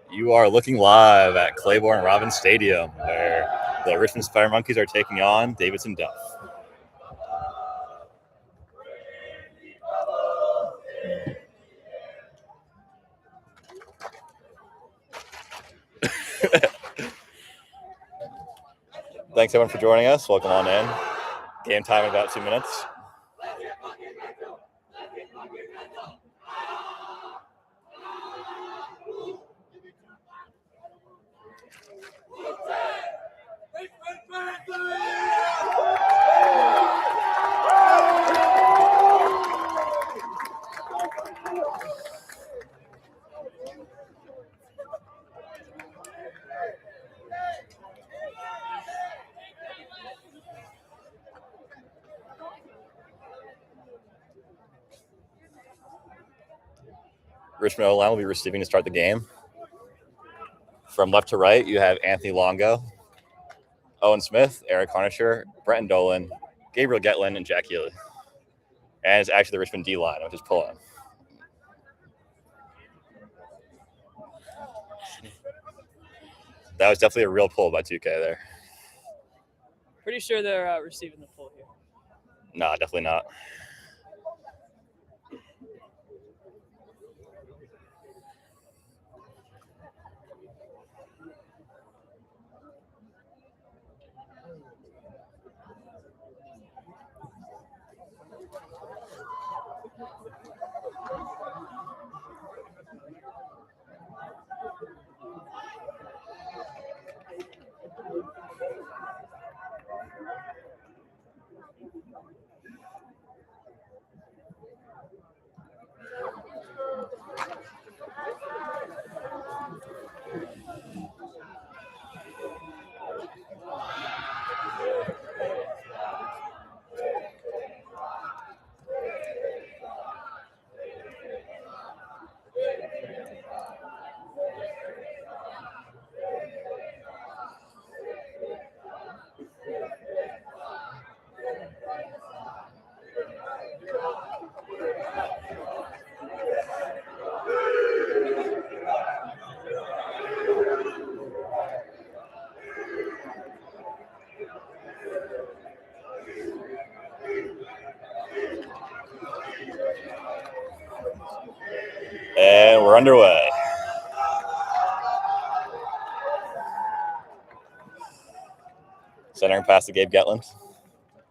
You are looking live at Claiborne Robins Stadium, where the Richmond Fire Monkeys are taking on Davidson Duff. Thanks everyone for joining us. Welcome on in. Game time in about 2 minutes. Richmond O-line will be receiving to start the game. From left to right, you have Anthony Longo, Owen Smith, Eric Harnisher, Brenton Dolan, Gabriel Getlin, and Jack Healy. And it's actually the Richmond D-line, which is pulling. That was definitely a real pull by 2K there. Pretty sure they're receiving the pull here. Nah, definitely not. And we're underway. Centering pass to Gabe Getland.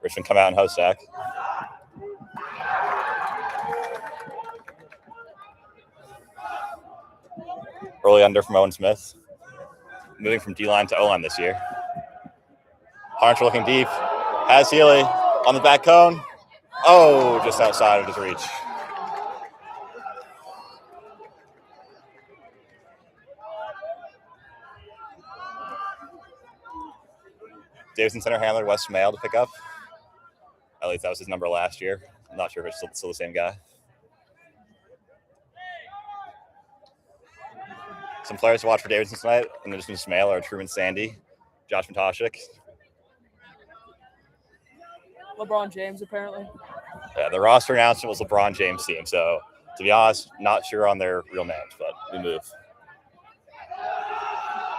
Richmond come out and host sack. Early under from Owen Smith. Moving from D-line to O-line this year. Harnisher looking deep. Has Healy on the back cone. Oh, just outside of his reach. Davidson center handler Wes Mail to pick up. At least that was his number last year. I'm not sure if it's still the same guy. Some players to watch for Davidson tonight, and there's been Mail or Truman Sandy, Josh Matashik. LeBron James, apparently. Yeah, the roster announcement was LeBron James' team, so to be honest, not sure on their real names, but we move.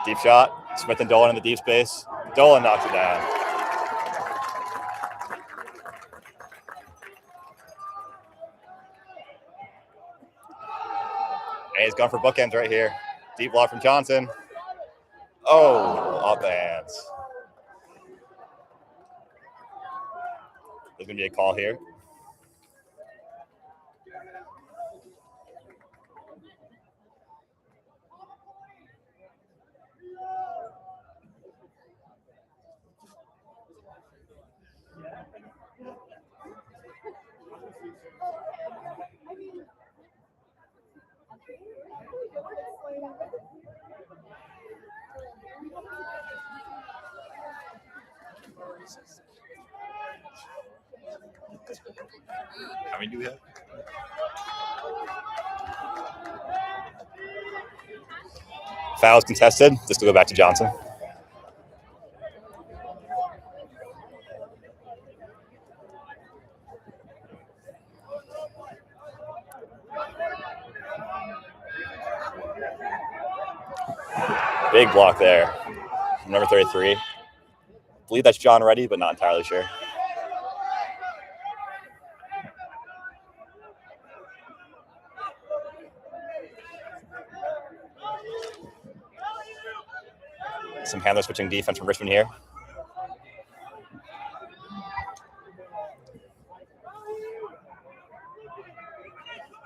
Deep shot. Smith and Dolan in the deep space. Dolan knocks it down. And he's gone for bookends right here. Deep block from Johnson. Oh, off the hands. There's going to be a call here. How many do we have? Foul's contested. This will go back to Johnson. Big block there. Number 33. I believe that's John Reddy, but not entirely sure. Some handler switching defense from Richmond here.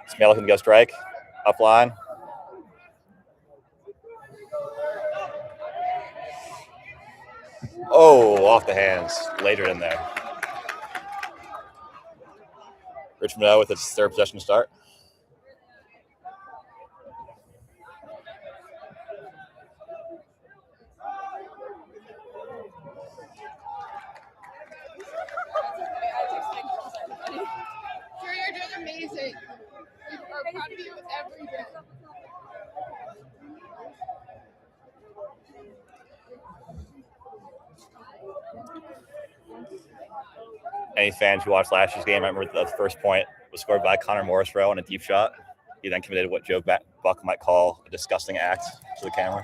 Smale looking to go strike. Up line. Oh, off the hands. Later in there. Richmond with its third possession to start. Sure, you're doing amazing. We are proud of you every day. Any fans who watched last year's game, I remember the first point was scored by Connor Morrisroe on a deep shot. He then committed what Joe Buck might call a disgusting act to the camera.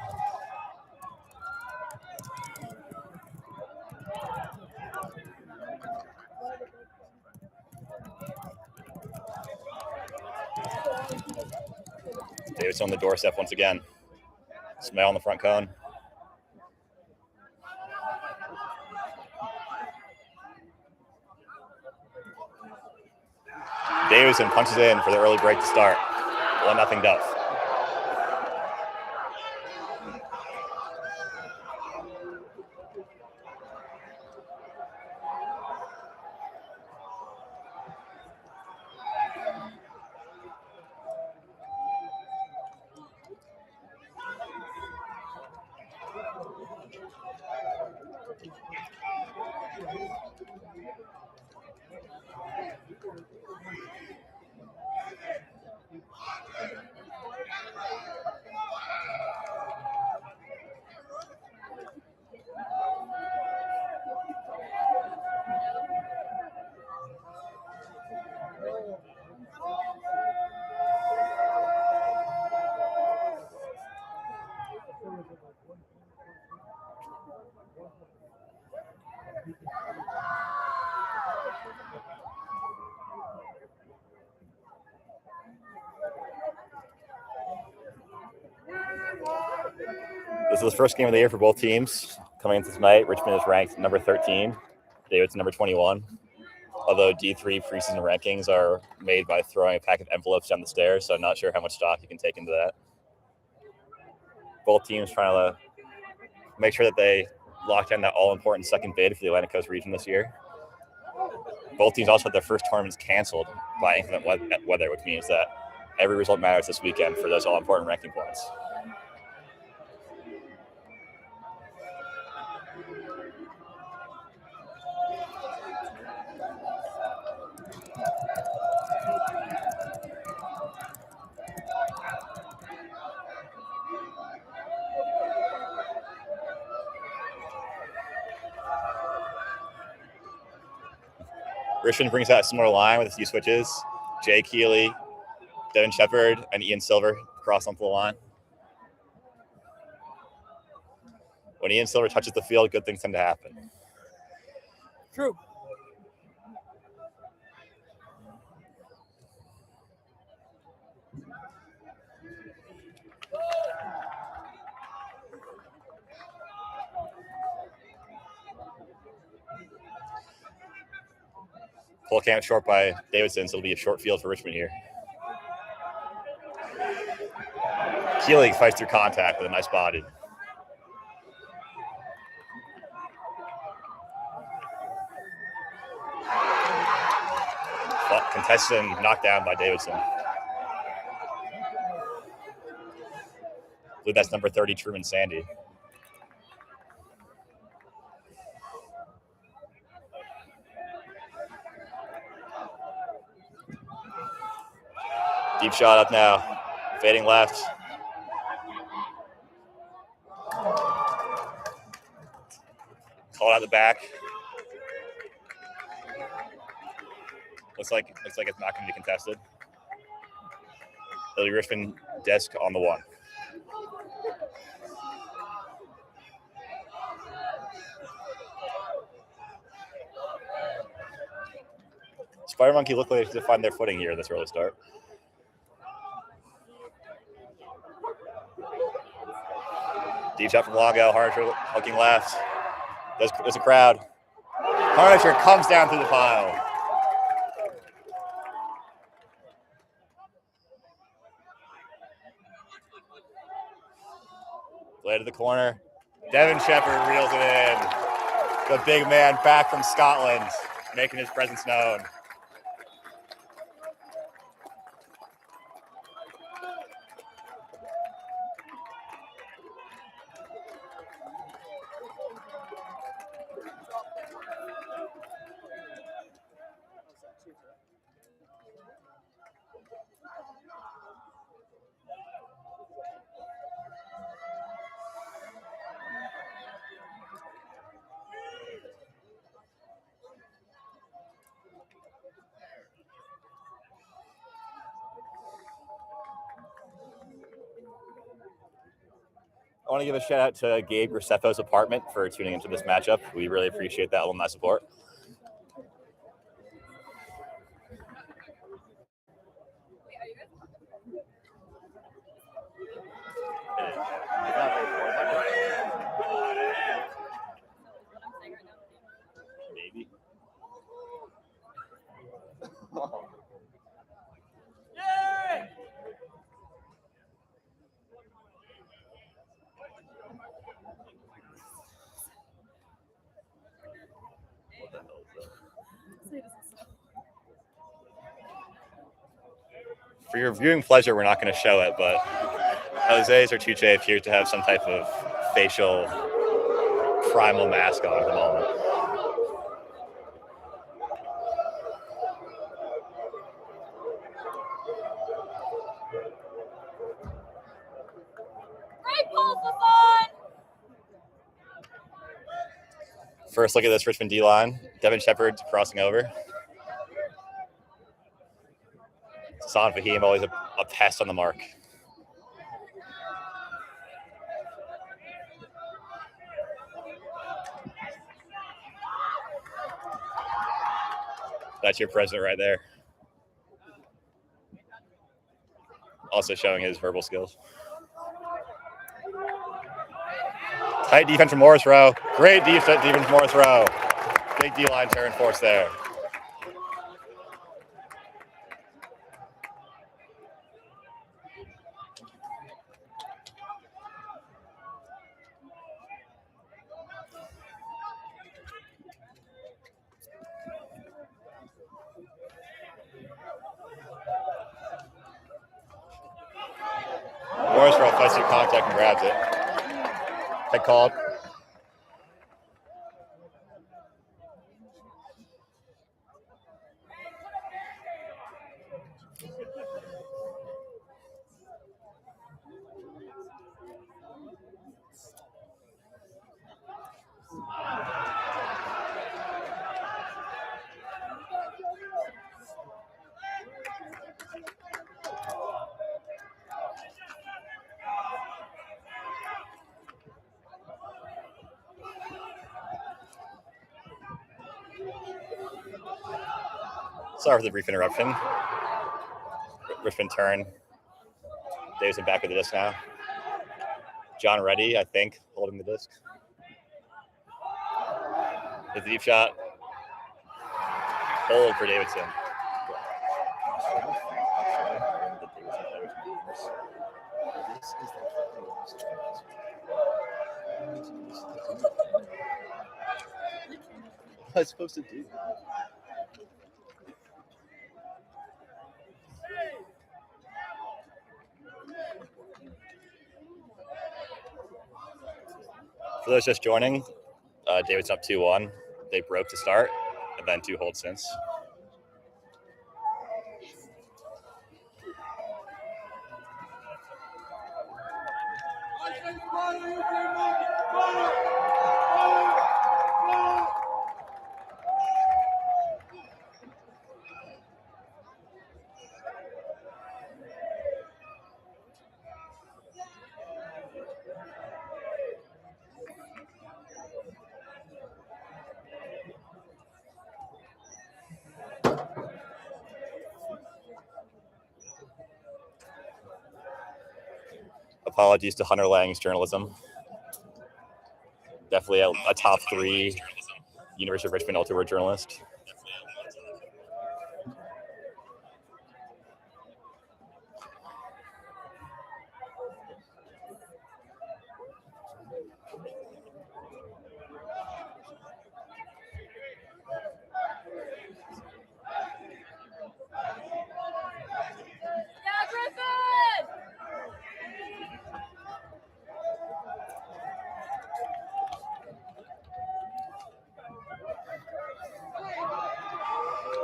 Davidson on the doorstep once again. Smell on the front cone. Davidson punches in for the early break to start. 1-0 Duff. This is the first game of the year for both teams. Coming into tonight, Richmond is ranked number 13. Davidson number 21. Although D3 preseason rankings are made by throwing a pack of envelopes down the stairs, so I'm not sure how much stock you can take into that. Both teams trying to make sure that they lock down that all-important second bid for the Atlantic Coast region this year. Both teams also had their first tournaments canceled by inclement weather, which means that every result matters this weekend for those all-important ranking points. Richmond brings out a similar line with a few switches. Jay Keeley, Devin Shepard, and Ian Silver cross onto the line. When Ian Silver touches the field, good things tend to happen. True. Pull count short by Davidson, so it'll be a short field for Richmond here. Keeling fights through contact with a nice body. Contested and knocked down by Davidson. I believe that's number 30, Truman Sandy. Deep shot up now. Fading left. Called out the back. Looks like it's not going to be contested. It'll be Richmond desk on the one. Spider Monkey look like they find their footing here in this early start. Deep shot from Longo. Harnisher hooking left. There's a crowd. Harnisher comes down through the pile. Play to the corner. Devin Shepard reels it in. The big man back from Scotland, making his presence known. I want to give a shout out to Gabe Graceffo's apartment for tuning into this matchup. We really appreciate that alumni support. Maybe. For your viewing pleasure, we're not going to show it, but Jose's or Tuche appears to have some type of facial primal mask on at the moment. First look at this Richmond D-line. Devin Shepard crossing over. Hassan Fahim, always a pest on the mark. That's your president right there. Also showing his verbal skills. Tight defense from Morris Rowe. Great defense from Morris Rowe. Big D-line turn force there. Morris Rowe fights through contact and grabs it. Head called. Sorry for the brief interruption. Richmond turn. Davidson back with the disc now. John Reddy, I think, holding the disc. The deep shot. Hold for Davidson. What am I supposed to do? For those just joining, David's up 2-1. They broke to start, and then 2 holds since. apologies to Hunter Lang's journalism. Definitely a top 3 University of Richmond ultra-word journalist.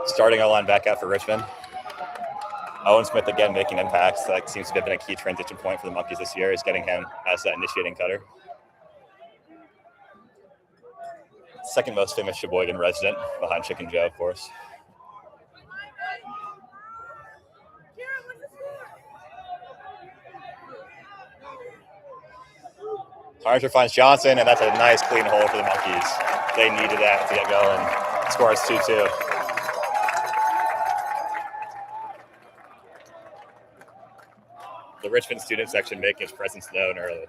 Starting O-line back out for Richmond. Owen Smith again making impacts. That seems to have been a key transition point for the Monkeys this year, is getting him as that initiating cutter. Second most famous Sheboygan resident, behind Chicken Joe, of course. Harger finds Johnson, and that's a nice clean hole for the Monkeys. They needed that to get going. Scores 2-2. The Richmond student section making its presence known early.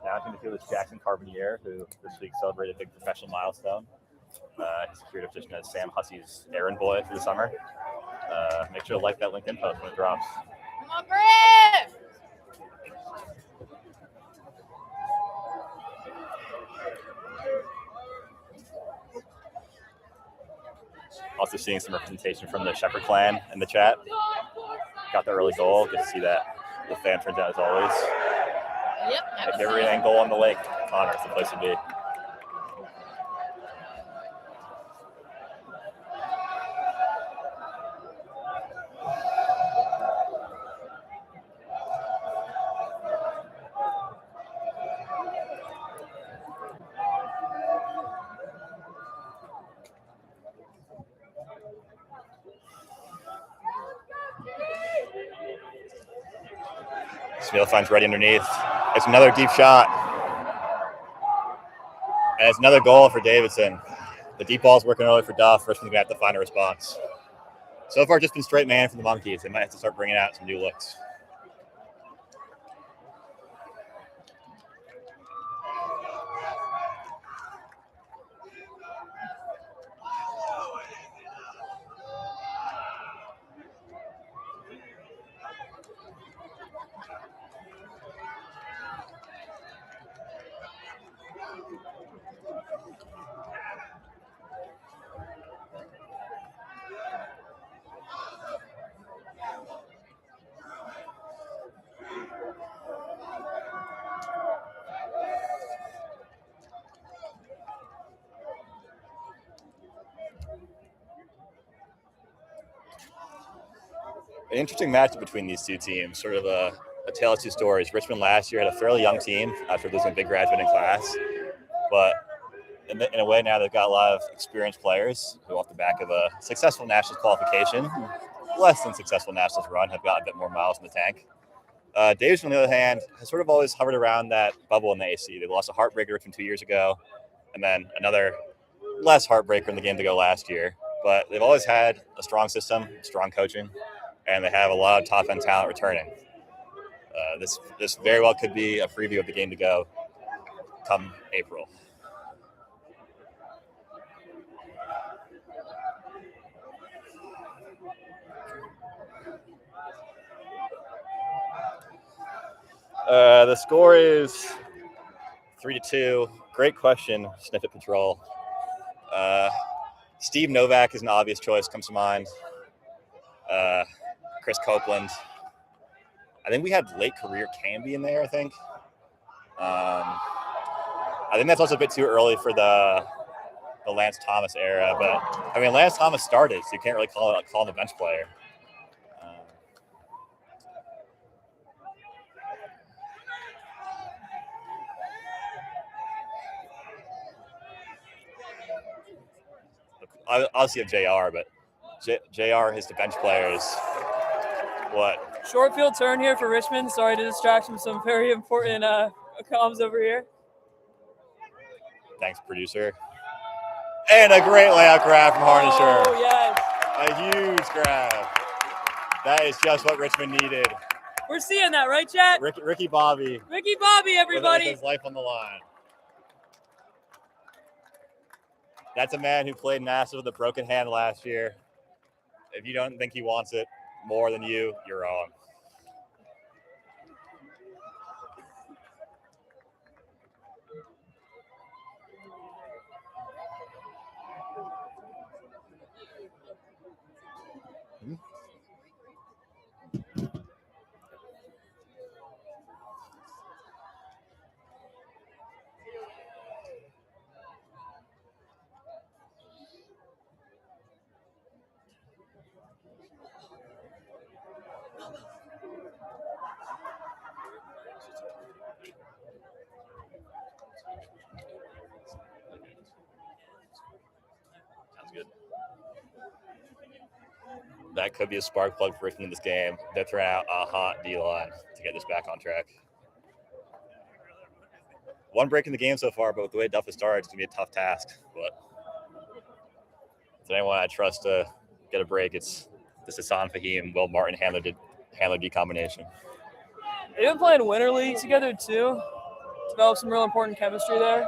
Now I'm going to feel this Jackson Carpentier, who this week celebrated a big professional milestone. He secured a position as Sam Hussey's errand boy for the summer. Make sure to like that LinkedIn post when it drops. Come on, Griff! Also seeing some representation from the Shepherd clan in the chat. Got the early goal. Good to see that the fan turns out as always. Yep. If every angle on the lake, Connor's the place to be. Smith finds Reddy underneath. It's another deep shot. And it's another goal for Davidson. The deep ball's working early for Duff. Richmond's going to have to find a response. So far, just been straight man for the Monkeys. They might have to start bringing out some new looks. An interesting matchup between these two teams, sort of a tale of two stories. Richmond last year had a fairly young team after losing a big graduating class, but in a way now they've got a lot of experienced players who, off the back of a successful Nationals qualification, less than successful Nationals run, have got a bit more miles in the tank. Davidson, on the other hand, has sort of always hovered around that bubble in the AC. They lost a heartbreaker from 2 years ago, and then another less heartbreaker in the game to go last year. But they've always had a strong system, strong coaching, and they have a lot of top-end talent returning. This very well could be a preview of the game to go come April. The score is 3-2. Great question, Snippet Patrol. Steve Novak is an obvious choice, comes to mind. Chris Copeland. I think we had late career Canby in there, I think. I think that's also a bit too early for the Lance Thomas era, but I mean Lance Thomas started, so you can't really call him a bench player. Obviously of JR, but JR is the bench players. What? Short field turn here for Richmond. Sorry to distract from some very important comms over here. Thanks, producer. And a great layout grab from Harnisher. Oh, yes. A huge grab. That is just what Richmond needed. We're seeing that, right, chat? Ricky Bobby. Ricky Bobby, everybody. With his life on the line. That's a man who played NASA with a broken hand last year. If you don't think he wants it more than you, you're wrong. Sounds good. That could be a spark plug for Richmond in this game. They're throwing out a hot D-line to get this back on track. One break in the game so far, but with the way Duff has started, it's going to be a tough task. But if anyone I trust to get a break, it's this Hassan Fahim, Will Martin, Handler D combination. They've been playing Winter League together, too. Developed some real important chemistry there.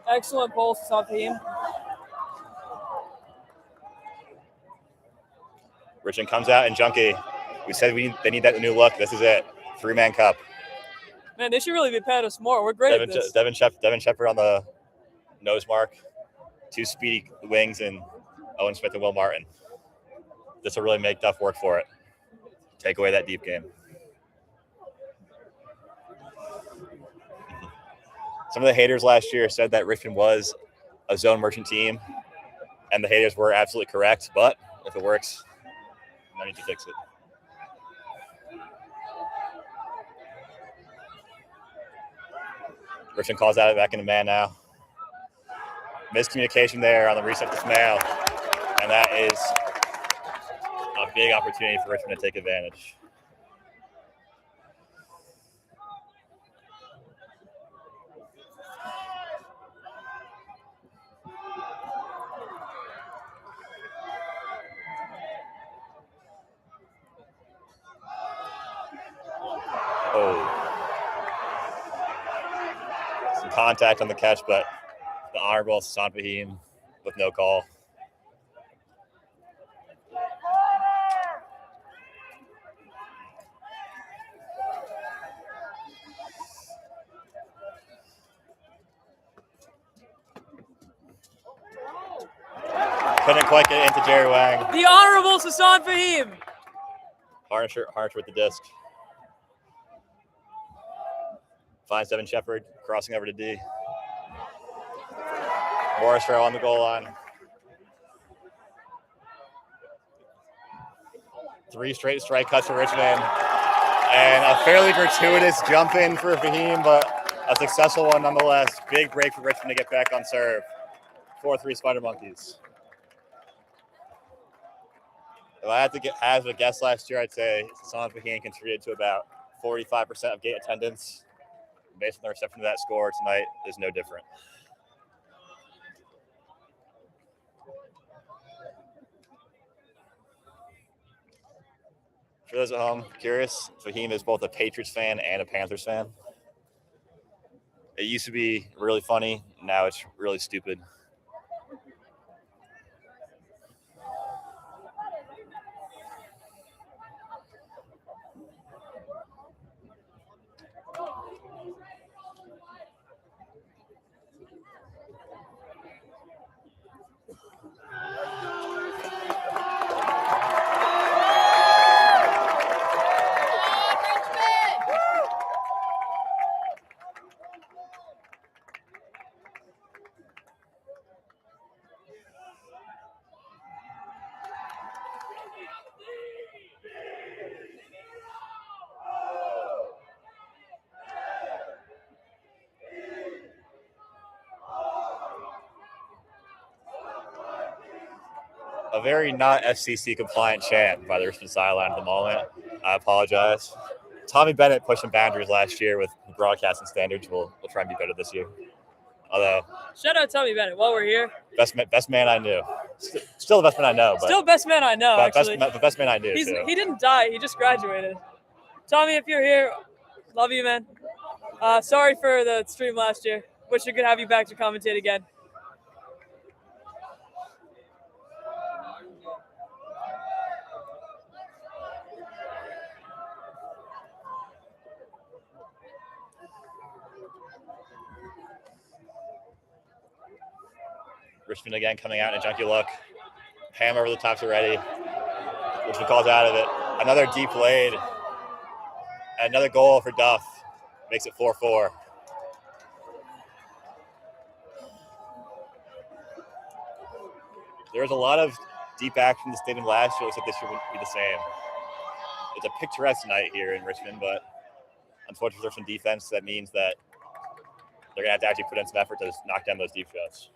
Excellent pulse, Safim. Richmond comes out and Junkie. We said they need that new look. This is it. 3-man cup. Man, they should really be paying us more. We're great at this. Devin Shepard on the nose mark. 2 speedy wings and Owen Smith and Will Martin. This will really make Duff work for it. Take away that deep game. Some of the haters last year said that Richmond was a zone merchant team, and the haters were absolutely correct. But if it works, no need to fix it. Richmond calls out back into man now. Miscommunication there on the reset to Smale, and that is a big opportunity for Richmond to take advantage. Some contact on the catch, but the honorable Hassan Fahim with no call. Couldn't quite get it into Jerry Wang. The honorable Hassan Fahim. Harnisher with the disc. Finds Devin Shepard, crossing over to D. Morris throw on the goal line. 3 straight strike cuts for Richmond. And a fairly gratuitous jump in for Fahim, but a successful one nonetheless. Big break for Richmond to get back on serve. 4-3 Spider Monkeys. If I had to hazard a guess last year, I'd say Hassan Fahim contributed to about 45% of gate attendance. Based on the reception of that score tonight, is no different. For those at home curious, Fahim is both a Patriots fan and a Panthers fan. It used to be really funny. Now it's really stupid. a very not FCC compliant chant by the Richmond sideline at the moment. I apologize. Tommy Bennett pushed some boundaries last year with broadcasting standards. We'll try and be better this year. Although, shout out Tommy Bennett while we're here. Best man I knew. Still the best man I know. But, Still best man I know, actually. Best man I knew, too. He didn't die. He just graduated. Tommy, if you're here, love you, man. Sorry for the stream last year. Wish we could have you back to commentate again. Richmond again coming out in a junky look. Ham over the tops already. Richmond calls out of it. Another deep laid. Another goal for Duff. Makes it 4-4. There was a lot of deep action in the stadium last year. Looks like this year would be the same. It's a picturesque night here in Richmond, but unfortunately there's some defense. That means that they're going to have to actually put in some effort to knock down those deep shots.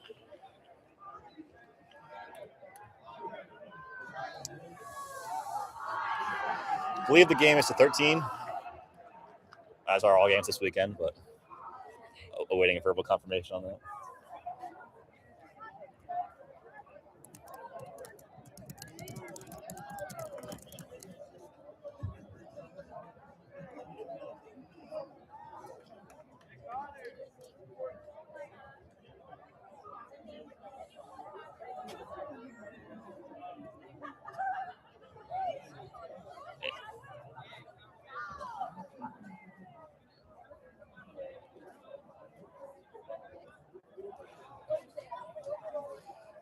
I believe the game is to 13, as are all games this weekend, but awaiting a verbal confirmation on that.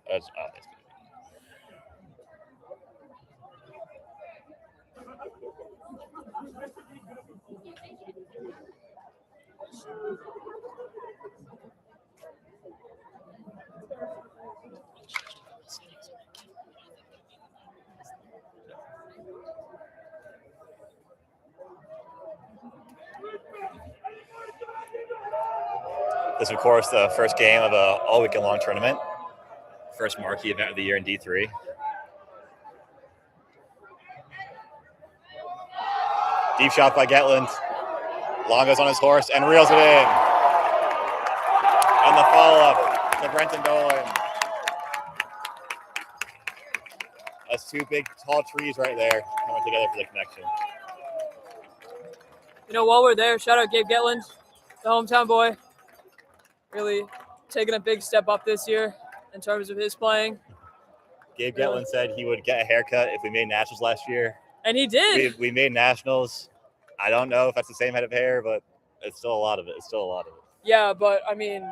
That's This is, of course, the first game of a all-weekend-long tournament. First marquee event of the year in D3. Deep shot by Getland. Longo's on his horse and reels it in. And the follow-up to Brenton Dolan. That's two big, tall trees right there coming together for the connection. You know, while we're there, shout out Gabe Getland, the hometown boy. Really taking a big step up this year in terms of his playing. Gabe Getland said he would get a haircut if we made nationals last year. And he did. We made nationals. I don't know if that's the same head of hair, but it's still a lot of it. Yeah, but, I mean,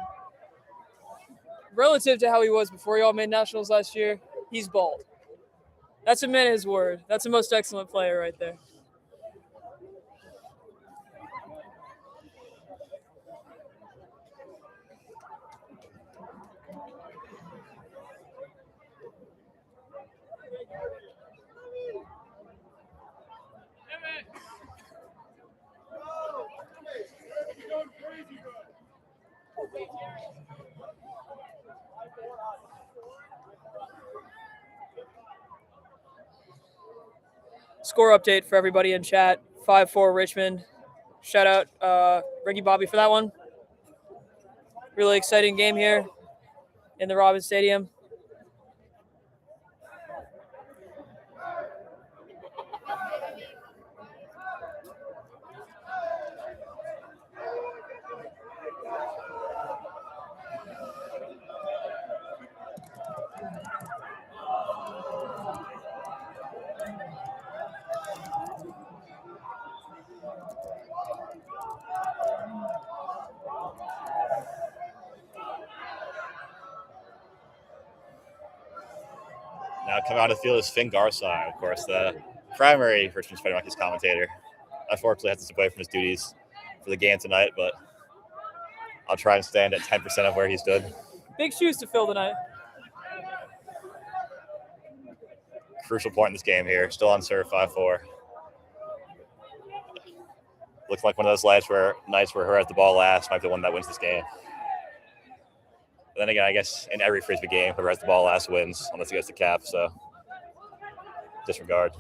relative to how he was before y'all made nationals last year, he's bald. That's a man of his word. That's the most excellent player right there. Score update for everybody in chat. 5-4 Richmond. Shout out Ricky Bobby for that one. Really exciting game here in the Robins Stadium. Now coming on the field is Finn Garside, of course, the primary Richmond Spider Monkeys commentator. Unfortunately, has to step away from his duties for the game tonight, but I'll try and stand at 10% of where he stood. Big shoes to fill tonight. Crucial point in this game here. Still unserved 5-4. Looks like one of those nights where whoever has the ball last might be the one that wins this game. But then again, I guess in every Frisbee game, whoever has the ball last wins, unless it goes to Cap. So Disregard.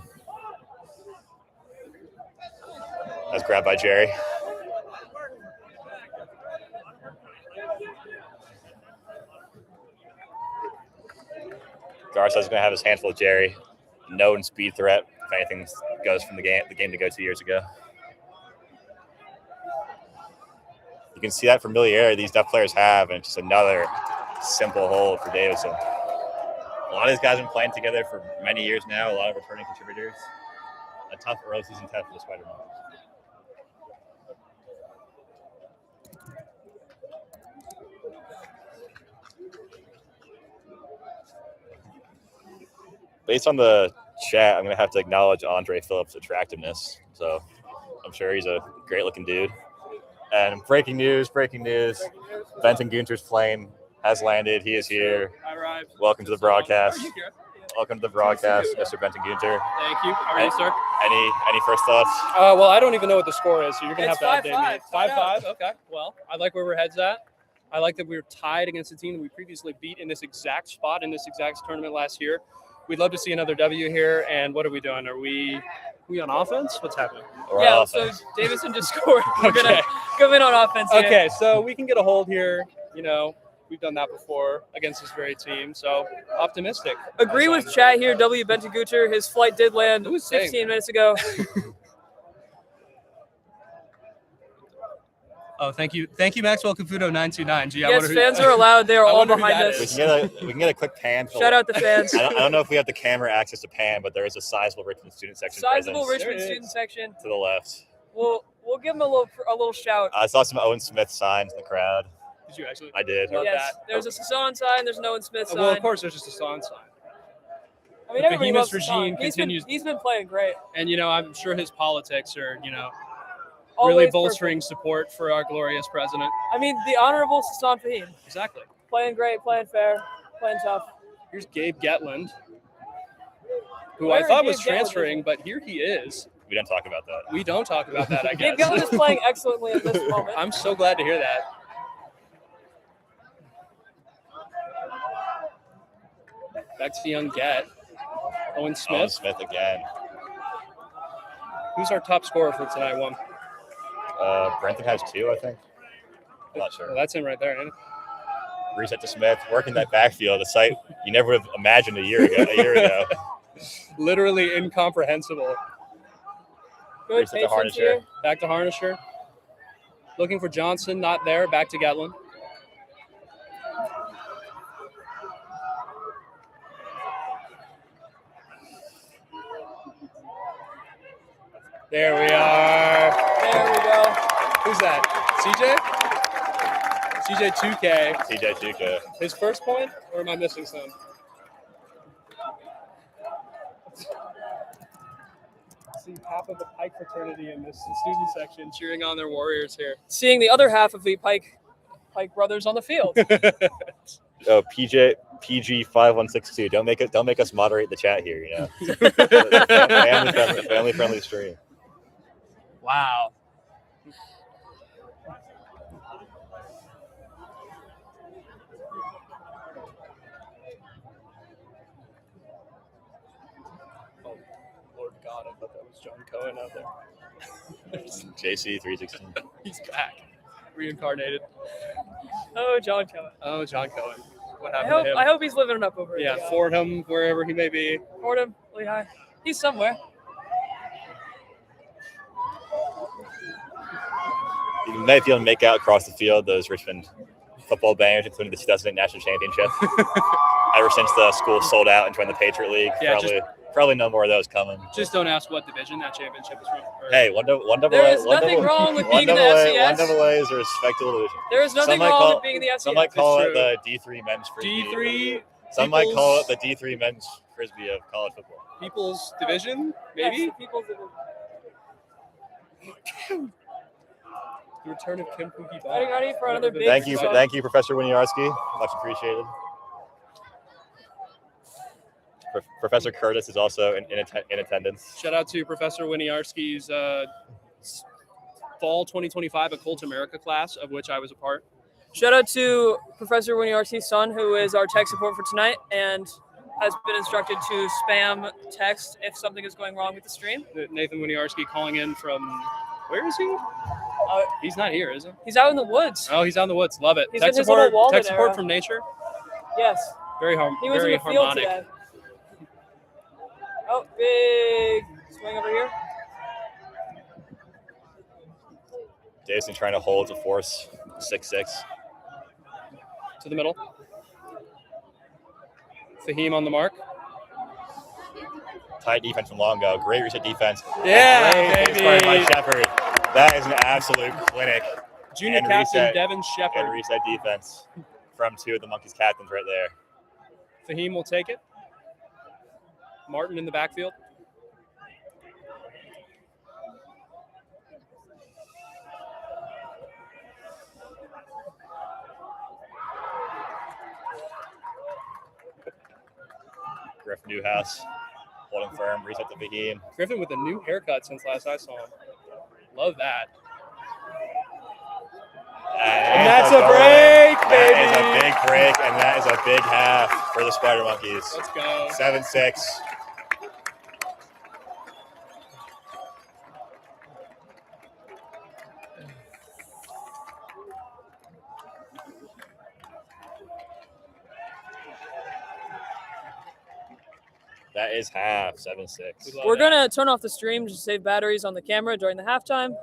That's grabbed by Jerry. Garza's going to have his handful of Jerry. Known speed threat if anything goes from the game to go 2 years ago. You can see that familiarity these Duff players have, and it's just another simple hold for Davidson. A lot of these guys have been playing together for many years now, a lot of returning contributors. A tough early season test for the Spider-Man. Based on the chat, I'm going to have to acknowledge Andre Phillips' attractiveness. So I'm sure he's a great-looking dude. And breaking news. Benton Gunter's plane has landed. He is here. I arrived. Welcome to the broadcast. Welcome to the broadcast, Mr. Benton Gunter. Thank you. How are you, sir? Any first thoughts? Well, I don't even know what the score is, so you're going to have It's to update me. 5-5. 5-5? Okay. Well, I like where we're heads at. I like that we were tied against a team that we previously beat in this exact spot in this exact tournament last year. We'd love to see another W here. And what are we doing? Are we on offense? What's happening? Yeah, so Davidson just scored. We're going to come in on offense here. Okay, so we can get a hold here. You know, we've done that before against this very team. So optimistic. Agree with chat here. W. Benton Guter. His flight did land 16 minutes ago. Oh, thank you, Maxwell Caputo 929. Gee, Yes, fans are allowed. They are all behind us. We can get a quick pan. Shout out the fans. I don't know if we have the camera access to pan, but there is a sizable Richmond student section. Sizable presence Richmond student section. to the left. We'll give him a little shout. I saw some Owen Smith signs in the crowd. Did you actually? I did. Love Yes, that. there's a Sasan sign. There's an Owen Smith sign. Well, of course, there's just a Sasson sign. I mean, the everybody loves Behemoth's Sasan. regime continues. He's been playing great. And, you know, I'm sure his politics are, you know, Always really perfect. bolstering support for our glorious president. I mean, the honorable Sasan Fahim. Exactly. Playing great, playing fair, playing tough. Here's Gabe Getland, who Where I is thought was Gabe Getland? transferring, but here he is. We don't talk about that. We don't talk about that, I Gabe guess. Getland is playing excellently at this moment. I'm so glad to hear that. Back to young Get. Owen Smith. Owen Smith again. Who's our top scorer for tonight? One. Brenton has 2, I think. I'm not sure. Well, that's him right there, isn't it? Reset to Smith, working that backfield, a sight you never would have imagined a year ago. Literally incomprehensible. Good Reset to patience here. Harnisher. Back to Harnisher. Looking for Johnson, not there. Back to Gatlin. There we are. There we go. Who's that? CJ? CJ 2K. CJ Tuca. His first point, or am I missing some? See half of the Pike fraternity in this student section cheering on their warriors here. Seeing the other half of the Pike brothers on the field. Oh, PG 5162. Don't make us moderate the chat here. You know, family friendly stream. Wow. Oh, Lord God, I thought that was John Cohen out there. JC 316. He's back. Reincarnated. Oh, John Cohen. Oh, John Cohen. What I happened to him? hope he's living up over Yeah, it. Fordham, wherever he may be. Fordham, Lehigh. He's somewhere. You might be able to make out across the field those Richmond football banners, including the 2008 national championship. Ever since the school sold out and joined the Patriot League, Yeah, probably no more of those coming. Just don't ask what division that championship is from. Or- Hey, one double. There is nothing wrong with being in the FCS. One double A is a respectable division. There is nothing Some might wrong call- with being in the FCS. Some might call It's it the D3 men's frisbee. D3. Some might call it People's- the D3 men's frisbee of college football. People's division, maybe? Yes, people's The return of Kim Pookie Ball. Getting ready for another big Thank you, song. Professor Winiarski. Much appreciated. Professor Curtis is also in attendance. Shout out to Professor Winiarski's fall 2025 Occult America class, of which I was a part. Shout out to Professor Winiarski's son, who is our tech support for tonight, and has been instructed to spam text if something is going wrong with the stream. Nathan Winiarski calling in from, where is he? He's not here, is he? He's out in the woods. Oh, he's out in the woods. Love it. He's Tech in his little support, Walden tech support era. from nature. Yes. Very He was very in the field harmonic. today. Oh, big swing over here. Davidson trying to hold to force 6-6. To the middle. Fahim on the mark. Tight defense from Longo. Great reset defense. Yeah, Great baby. scoring by Shepard. That is an absolute clinic. Junior And captain reset. Devin And Shepard. reset defense from two of the Monkeys captains right there. Fahim will take it. Martin in the backfield. Griff Newhouse holding firm. Reset to Fahim. Griffin with a new haircut since last I saw him. Love that. And that's a break, That baby. is a big break, and that is a big half for the Spider Monkeys. Let's go. 7-6. That is half, 7-6. We're going to turn off the stream to save batteries on the camera during the halftime.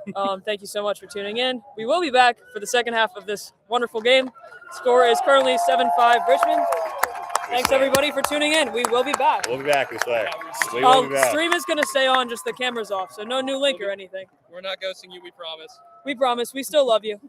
Thank you so much for tuning in. We will be back for the second half of this wonderful game. Score is currently 7-5 Richmond. Thanks, everybody, for tuning in. We will be back. We'll be back, we swear. We will be back. Stream is going to stay on, just the camera's off, so no new link or anything. We're not ghosting you, we promise. We promise. We still love you.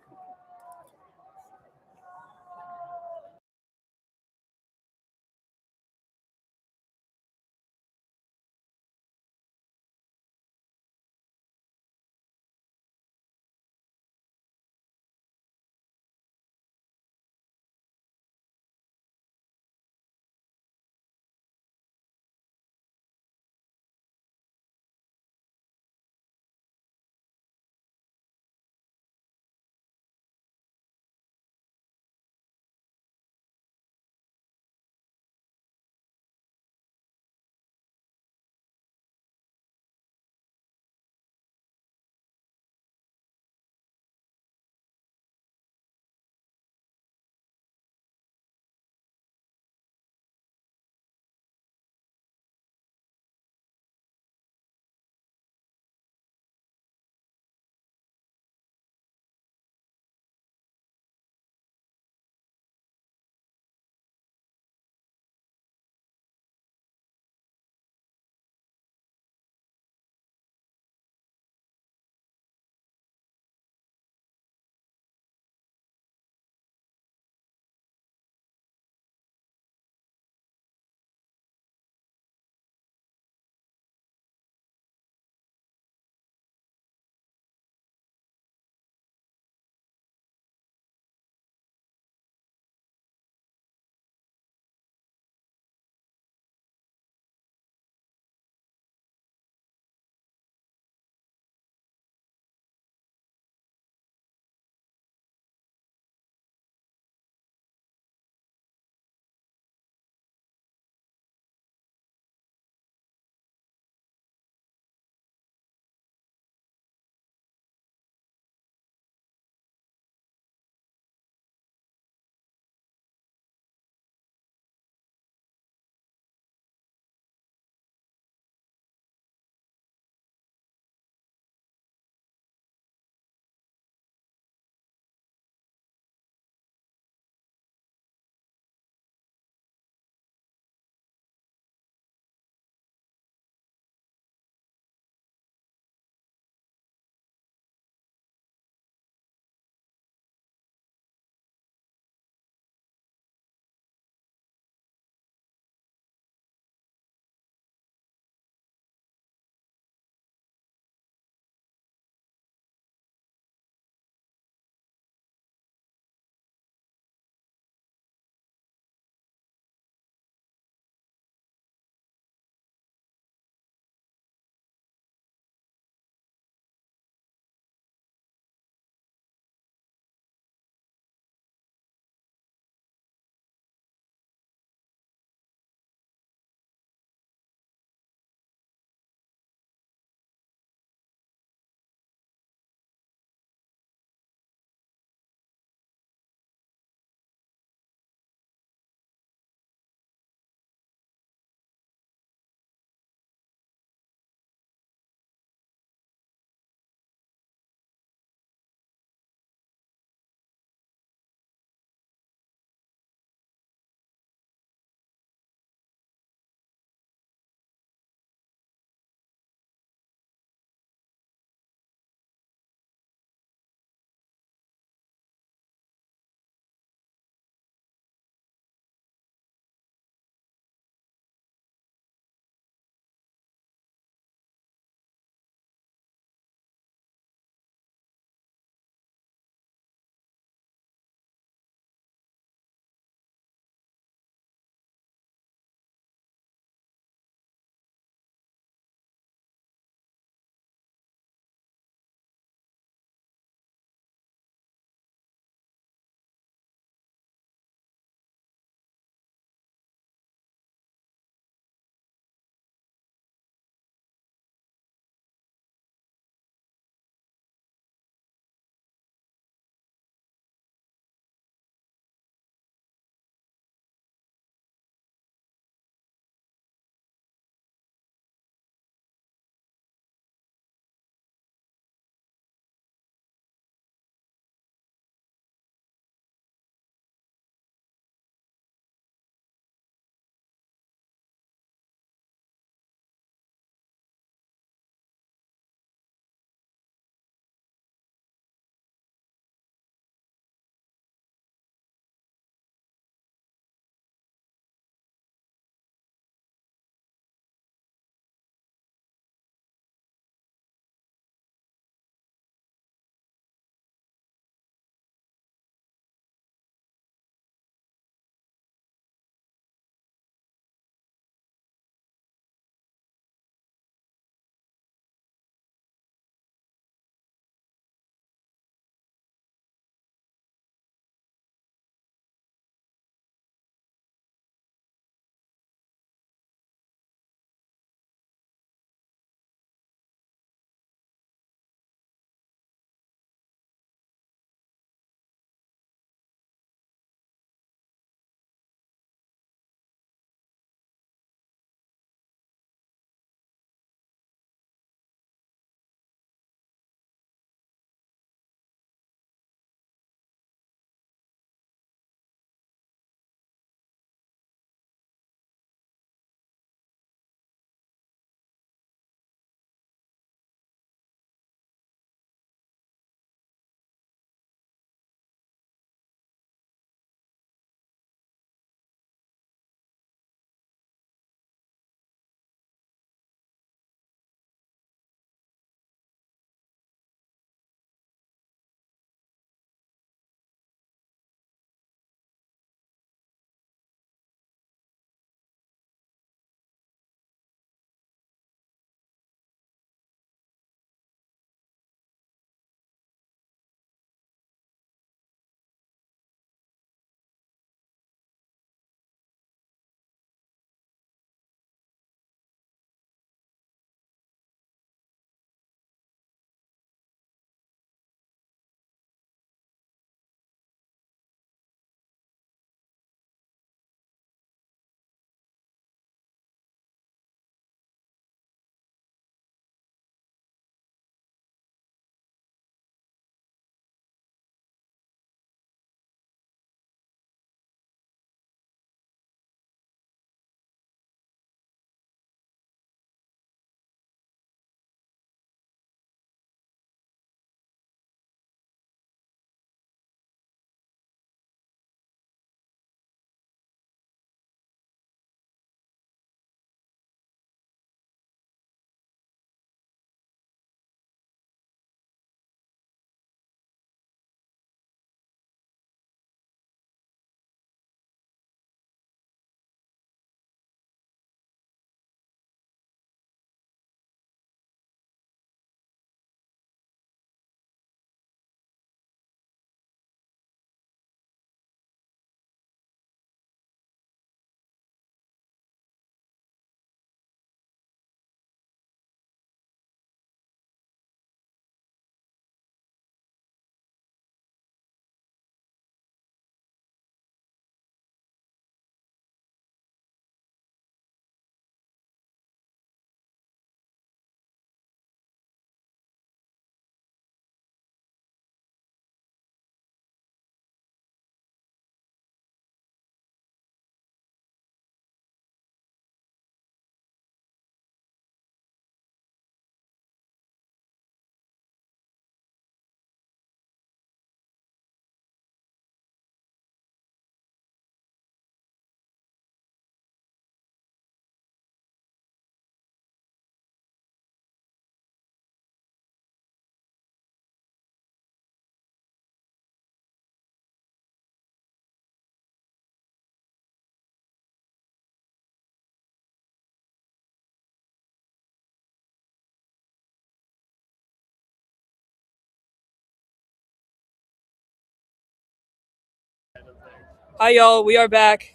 Hi, y'all. We are back.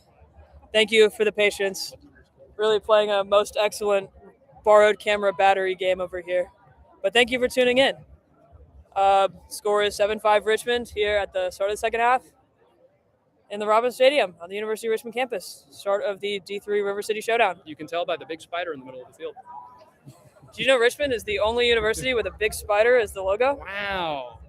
Thank you for the patience. Really playing a most excellent borrowed camera battery game over here. But thank you for tuning in. Score is 7-5 Richmond here at the start of the second half in the Robins Stadium on the University of Richmond campus. Start of the D3 River City Showdown. You can tell by the big spider in the middle of the field. Do you know Richmond is the only university with a big spider as the logo? Wow.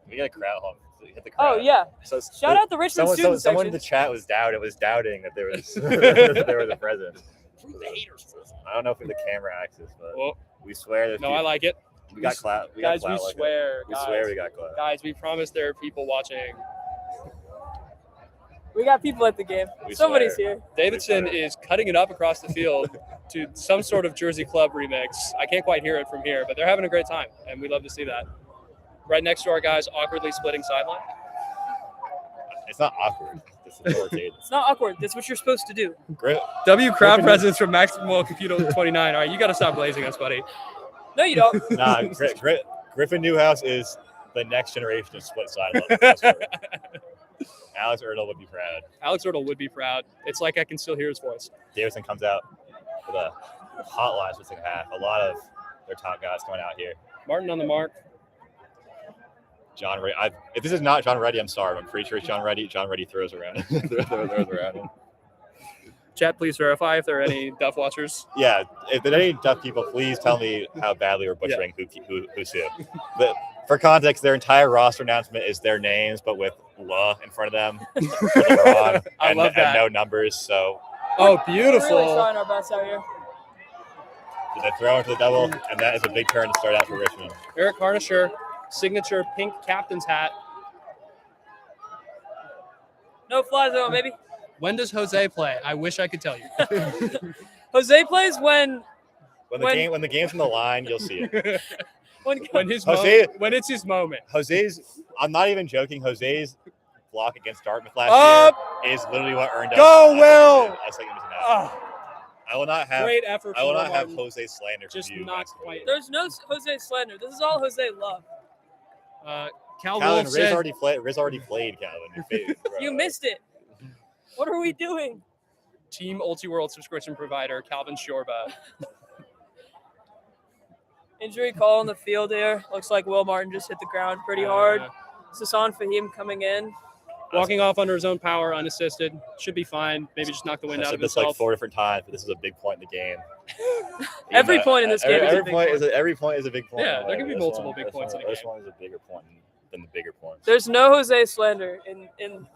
We got a crowd home. Hit the crowd. Oh, yeah. So Shout out the Richmond student someone in section. the chat was doubting that there was that there was a presence. The haters. I don't know if we have the camera access, but Well, we swear that no, I like it. we got clout. Guys, we like swear. we swear we got clout. Guys, we promise there are people watching. We got people at the game. We Somebody's swear. here. Davidson is cutting it up across the field to some sort of Jersey Club remix. I can't quite hear it from here, but they're having a great time, and we love to see that. Right next to our guys, awkwardly splitting sideline. It's not awkward. It's authoritative. It's not awkward. That's what you're supposed to do. Great. W crowd presence from Maximum Computer 29. All right, you got to stop blazing us, buddy. No, you don't. Nah, Griffin Newhouse is the next generation of split sideline. Alex Erdl would be proud. Alex Ertl would be proud. It's like I can still hear his voice. Davidson comes out with a hotline for the second half. A lot of their top guys coming out here. Martin on the mark. John Reddy. If this is not John Reddy, I'm sorry. I'm pretty sure it's John Reddy. John Reddy throws around. throws around him. Chat, please verify if there are any Duff watchers. Yeah, if there are any Duff people, please tell me how badly we're butchering who's who. But for context, their entire roster announcement is their names, but with "la" in front of them. LeBron, I love that. And no numbers. So Oh, We're really beautiful. trying our best out here. they throw into the double, and that is a big turn to start out for Richmond. Eric Harnisher, signature pink captain's hat. No fly zone, baby. When does Jose play? I wish I could tell you. Jose plays when When the game's on the line, you'll see it. when when it's his moment. Jose's, I'm not even joking. Jose's block against Dartmouth last year is literally what earned us. Go, Will! I second this now. Oh, I will not have. great effort. I will from not have Martin. Jose slander for Just you. not quite. there's no Jose slander. This is all Jose love. Cal Calvin, Wolf Riz said, already played. Calvin, You missed it. What are we doing? Team Ulti-World subscription provider Calvin Shorba. Injury call on the field here. Looks like Will Martin just hit the ground pretty hard. Sasan Fahim coming in. Walking off under his own power, unassisted. Should be fine. Maybe just knock the wind I out said of this himself. like 4 different times, but this is a big point in the game. Every point in this game is a every big point point. every point is a big point. Yeah, there can be This multiple one- big this points one- in a This game. one is a bigger point than the bigger points. There's no Jose slander in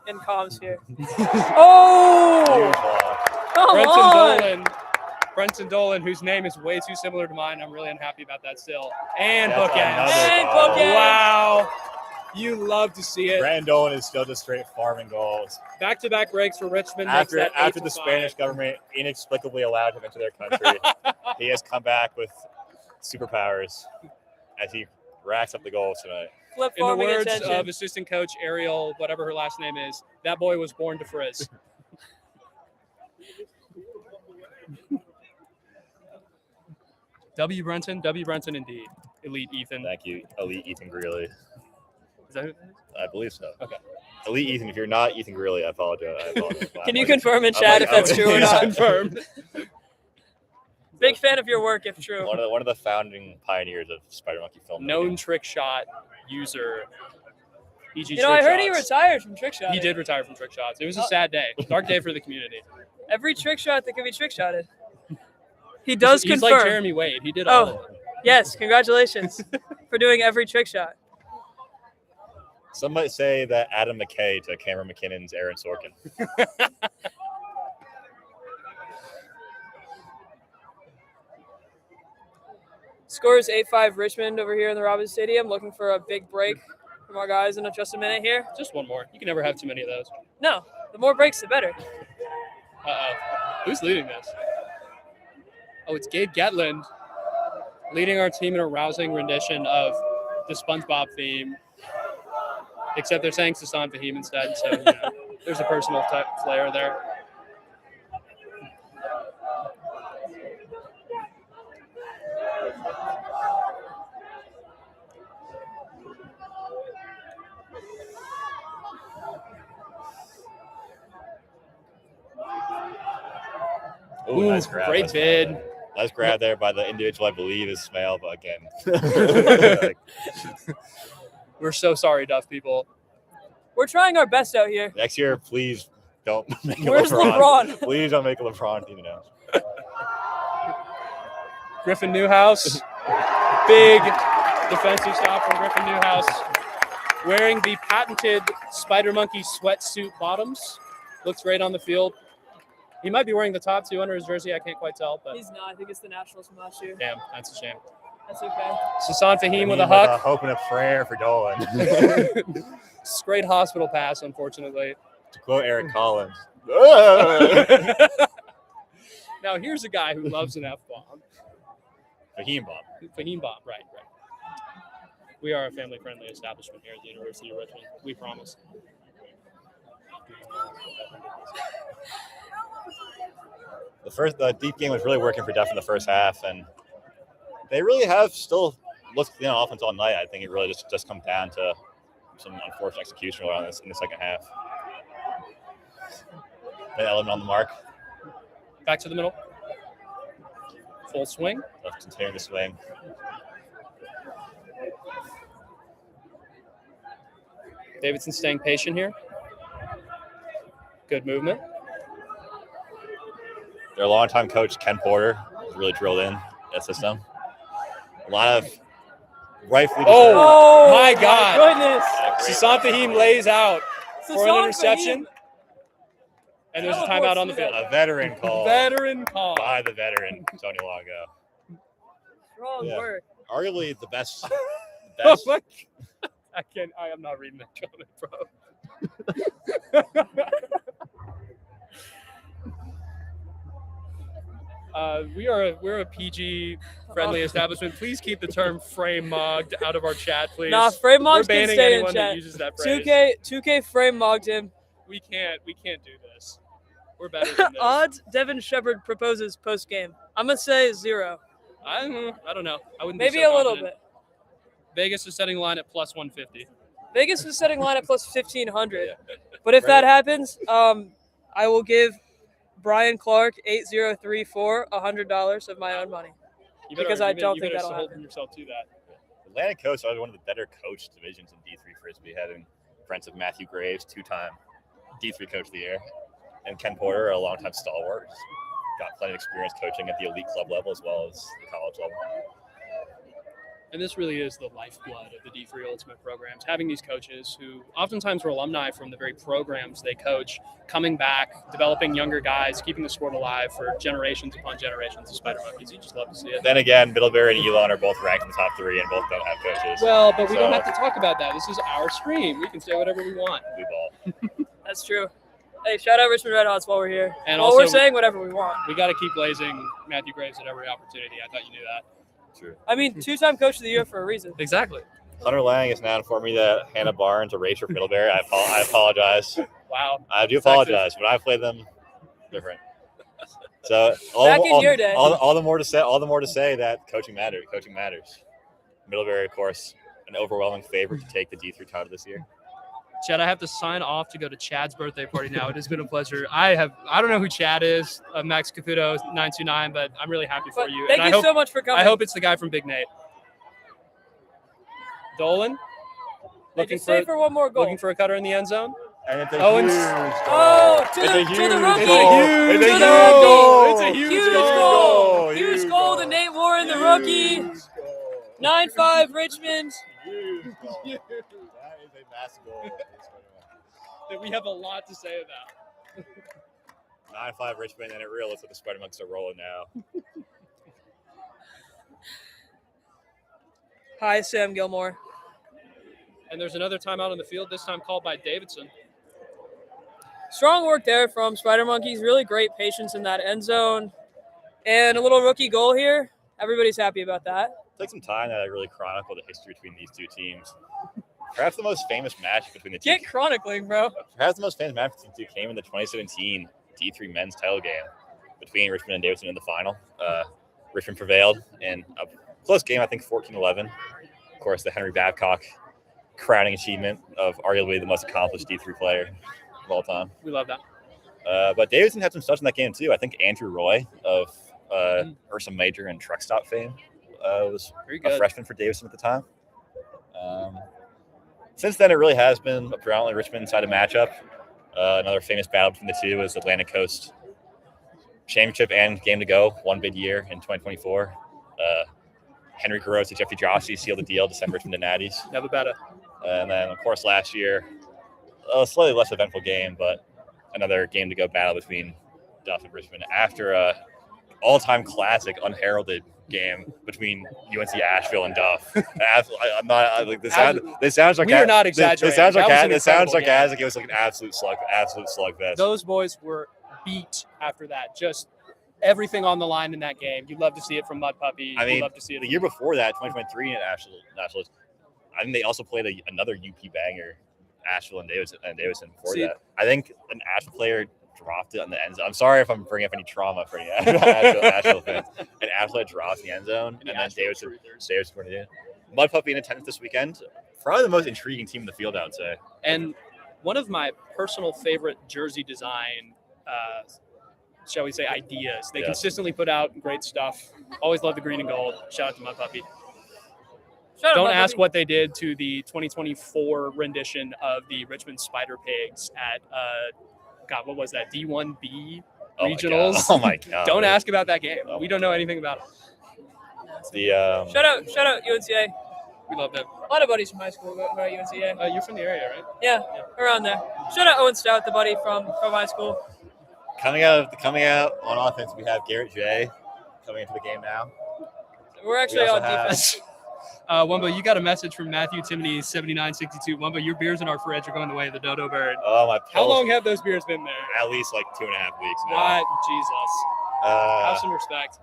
comms here. Oh! Beautiful. Come on! Brenton Dolan, whose name is way too similar to mine. I'm really unhappy about that still. And That's bookends. another And ball. bookends. Wow. You love to see it. Brandon Dolan is still just straight farming goals. Back-to-back breaks for Richmond. makes After that the 8-5. Spanish government inexplicably allowed him into their country, he has come back with superpowers as he racks up the goals tonight. Flip In the farming words attention. of assistant coach Ariel, whatever her last name is, that boy was born to frizz. W. Brenton indeed. Elite Ethan. Thank you, Elite Ethan Greeley. Is that who? I believe so. Okay. Elite Ethan, if you're not Ethan Greeley, I apologize. Can you confirm in chat if that's true or Please not? confirm. Big fan of your work, if true. One of the founding pioneers of Spider Monkey film. Known trick shot user. EG You know, I trick heard he shots. retired from trick shot. He did retire from trick shots. It was a sad day. Dark day for the community. Every trick shot that can be trick shotted. He does He's confirm. like Jeremy Wade. He did all of it. Yes, congratulations for doing every trick shot. Some might say that Adam McKay to Cameron McKinnon's Aaron Sorkin. Score is 8-5 Richmond over here in the Robins Stadium, looking for a big break from our guys in just a minute here. Just one more. You can never have too many of those. No, the more breaks, the better. Uh-oh. Who's leading this? Oh, it's Gabe Getland leading our team in a rousing rendition of the SpongeBob theme. Except they're saying Sasan Fahim instead, so you know, there's a personal type flair there. Ooh, nice grab. Great bid. Nice grab there by the individual, I believe, is Smale, but again. We're so sorry, Duff people. We're trying our best out here. Next year, please don't make Where's LeBron. LeBron? Please don't make a LeBron team announcement. Griffin Newhouse. Big defensive stop from Griffin Newhouse. Wearing the patented Spider Monkey sweatsuit bottoms. Looks great on the field. He might be wearing the top two under his jersey. I can't quite tell. But He's not. I think it's the Nationals from last year. damn, that's a shame. That's okay. Sasan Fahim with a huck. Hope and a prayer for Dolan. Great hospital pass, unfortunately. To quote Eric Collins. Now, here's a guy who loves an F-bomb. Fahim bomb. Fahim bomb, right. We are a family-friendly establishment here at the University of Richmond. We promise. The deep game was really working for Def in the first half, and they really have still looked clean on offense all night. I think it really just comes down to some unfortunate execution on this in the second half. An element on the mark. Back to the middle. Full swing. Continuing to swing. Davidson staying patient here. Good movement. Their longtime coach, Ken Porter, is really drilled in that system. A lot of rightfully deserved. Oh, my God. Goodness. Sasan Fahim lays out for an Sasan interception. Fahim. And there's a timeout on the field. A veteran call. Veteran call. By the veteran, Tony Longo. Strong work. Arguably the best. Oh my God. I am not reading that comment, bro. We're a PG friendly establishment. Please keep the term frame mogged out of our chat, please. Nah, frame mogged We're can banning stay in anyone that chat. uses that phrase. 2K frame mogged him. We can't do this. We're better than this. Odds Devin Shepard proposes post game. I'm gonna say 0. I don't know. I wouldn't Maybe be so a little confident. bit. Vegas is setting line at plus 150. Vegas is setting line at plus 1,500. But if that happens, I will give Brian Clark 8034 $100 of my own money. Because I don't think that'll happen. Yourself to that. Atlantic Coast are one of the better coached divisions in D3 Frisbee, having friends of Matthew Graves, 2-time D3 Coach of the Year, and Ken Porter, a longtime stalwart. Got plenty of experience coaching at the elite club level as well as the college level. And this really is the lifeblood of the D3 Ultimate programs, having these coaches who oftentimes were alumni from the very programs they coach, coming back, developing younger guys, keeping the sport alive for generations upon generations of Spider Monkeys. You just love to see it. Then again, Middlebury and Elon are both ranked in the top 3 and both don't have coaches. Well, but we don't have to talk about that. This is our stream. We can say whatever we want. We ball. That's true. Hey, shout out Richmond Red Hots while we're here. And while also, we're saying whatever we want. We got to keep blazing Matthew Graves at every opportunity. I thought you knew that. True. I mean, 2-time Coach of the Year for a reason. Exactly. Hunter Lang is now informing me that Hannah Barnes erased for Middlebury. I apologize. Wow. I do apologize, but I played them different. So all the more to say that coaching matters. Coaching matters. Middlebury, of course, an overwhelming favorite to take the D3 title this year. Chad, I have to sign off to go to Chad's birthday party now. It has been a pleasure. I don't know who Chad is, Max Caputo 929, but I'm really happy for you. Thank you so much for coming. I hope it's the guy from Big Nate. Dolan, looking for one more goal. Looking for a cutter in the end zone. And it's a Owens. huge goal. Oh, to the rookie. It's a To the huge rookie. goal. It's a huge goal. Huge Huge goal to Nate Warren, the rookie. 9-5 Richmond. Huge goal. That is a massive goal. That we have a lot to say about. 9-5 Richmond, and it really looks like the Spider Monks are rolling now. Hi, Sam Gilmore. And there's another timeout on the field, this time called by Davidson. Strong work there from Spider Monkeys. Really great patience in that end zone. And a little rookie goal here. Everybody's happy about that. Take some time to really chronicle the history between these two teams. Perhaps the most famous match between the two. Get chronicling, bro. Perhaps the most famous match between the two came in the 2017 D3 men's title game between Richmond and Davidson in the final. Richmond prevailed in a close game, I think 14-11. Of course, the Henry Babcock crowning achievement of arguably the most accomplished D3 player of all time. We love that. But Davidson had some stuff in that game too. I think Andrew Roy of Ursa Major and Truck Stop fame was Very a good. freshman for Davidson at the time. Since then, it really has been a predominantly Richmond-sided matchup. Another famous battle between the two was Atlantic Coast Championship and Game to Go, one big year in 2024. Henry Gross and Jeffrey Jossie sealed the deal to send Richmond to Natties. Never better. And then, of course, last year, a slightly less eventful game, but another Game to Go battle between Duff and Richmond after a all-time classic unheralded game between UNC Asheville and Duff. I'm not like this sounds like We are not exaggerating. This sounds That was an sarcastic. incredible It was like an absolute slugfest. Those boys were beat after that. Just everything on the line in that game. You'd love to see it from Mud Puppy. I mean, You'd love to see it the year before that, 2023 in Asheville, I think they also played another UP banger, Asheville and Davidson before that. I think an Asheville player dropped it on the end zone. I'm sorry if I'm bringing up any trauma for any Asheville fans. An Asheville player dropped in the end zone, and then Davidson scored it. Mud Puppy in attendance this weekend. Probably the most intriguing team in the field, I would say. And one of my personal favorite jersey design, shall we say, ideas. They consistently put out great stuff. Always love the green and gold. Shout out to Mud Puppy. Don't ask what they did to the 2024 rendition of the Richmond Spider Pigs at, God, what was that? D1B regionals. Oh my god! Don't ask about that game. We don't know anything about it. Shout out UNCA. We love them. A lot of buddies from high school go to UNCA. You're from the area, right? Yeah, around there. Shout out Owen Stout, the buddy from high school. Coming out on offense, we have Garrett J. coming into the game now. We're actually on defense. Wumbo, you got a message from Matthew Timney, 7962. Wumbo, your beers in our fridge are going the way of the Dodo Bird. Oh, my. How long have those beers been there? At least like 2.5 weeks now. What? Jesus. Have some respect.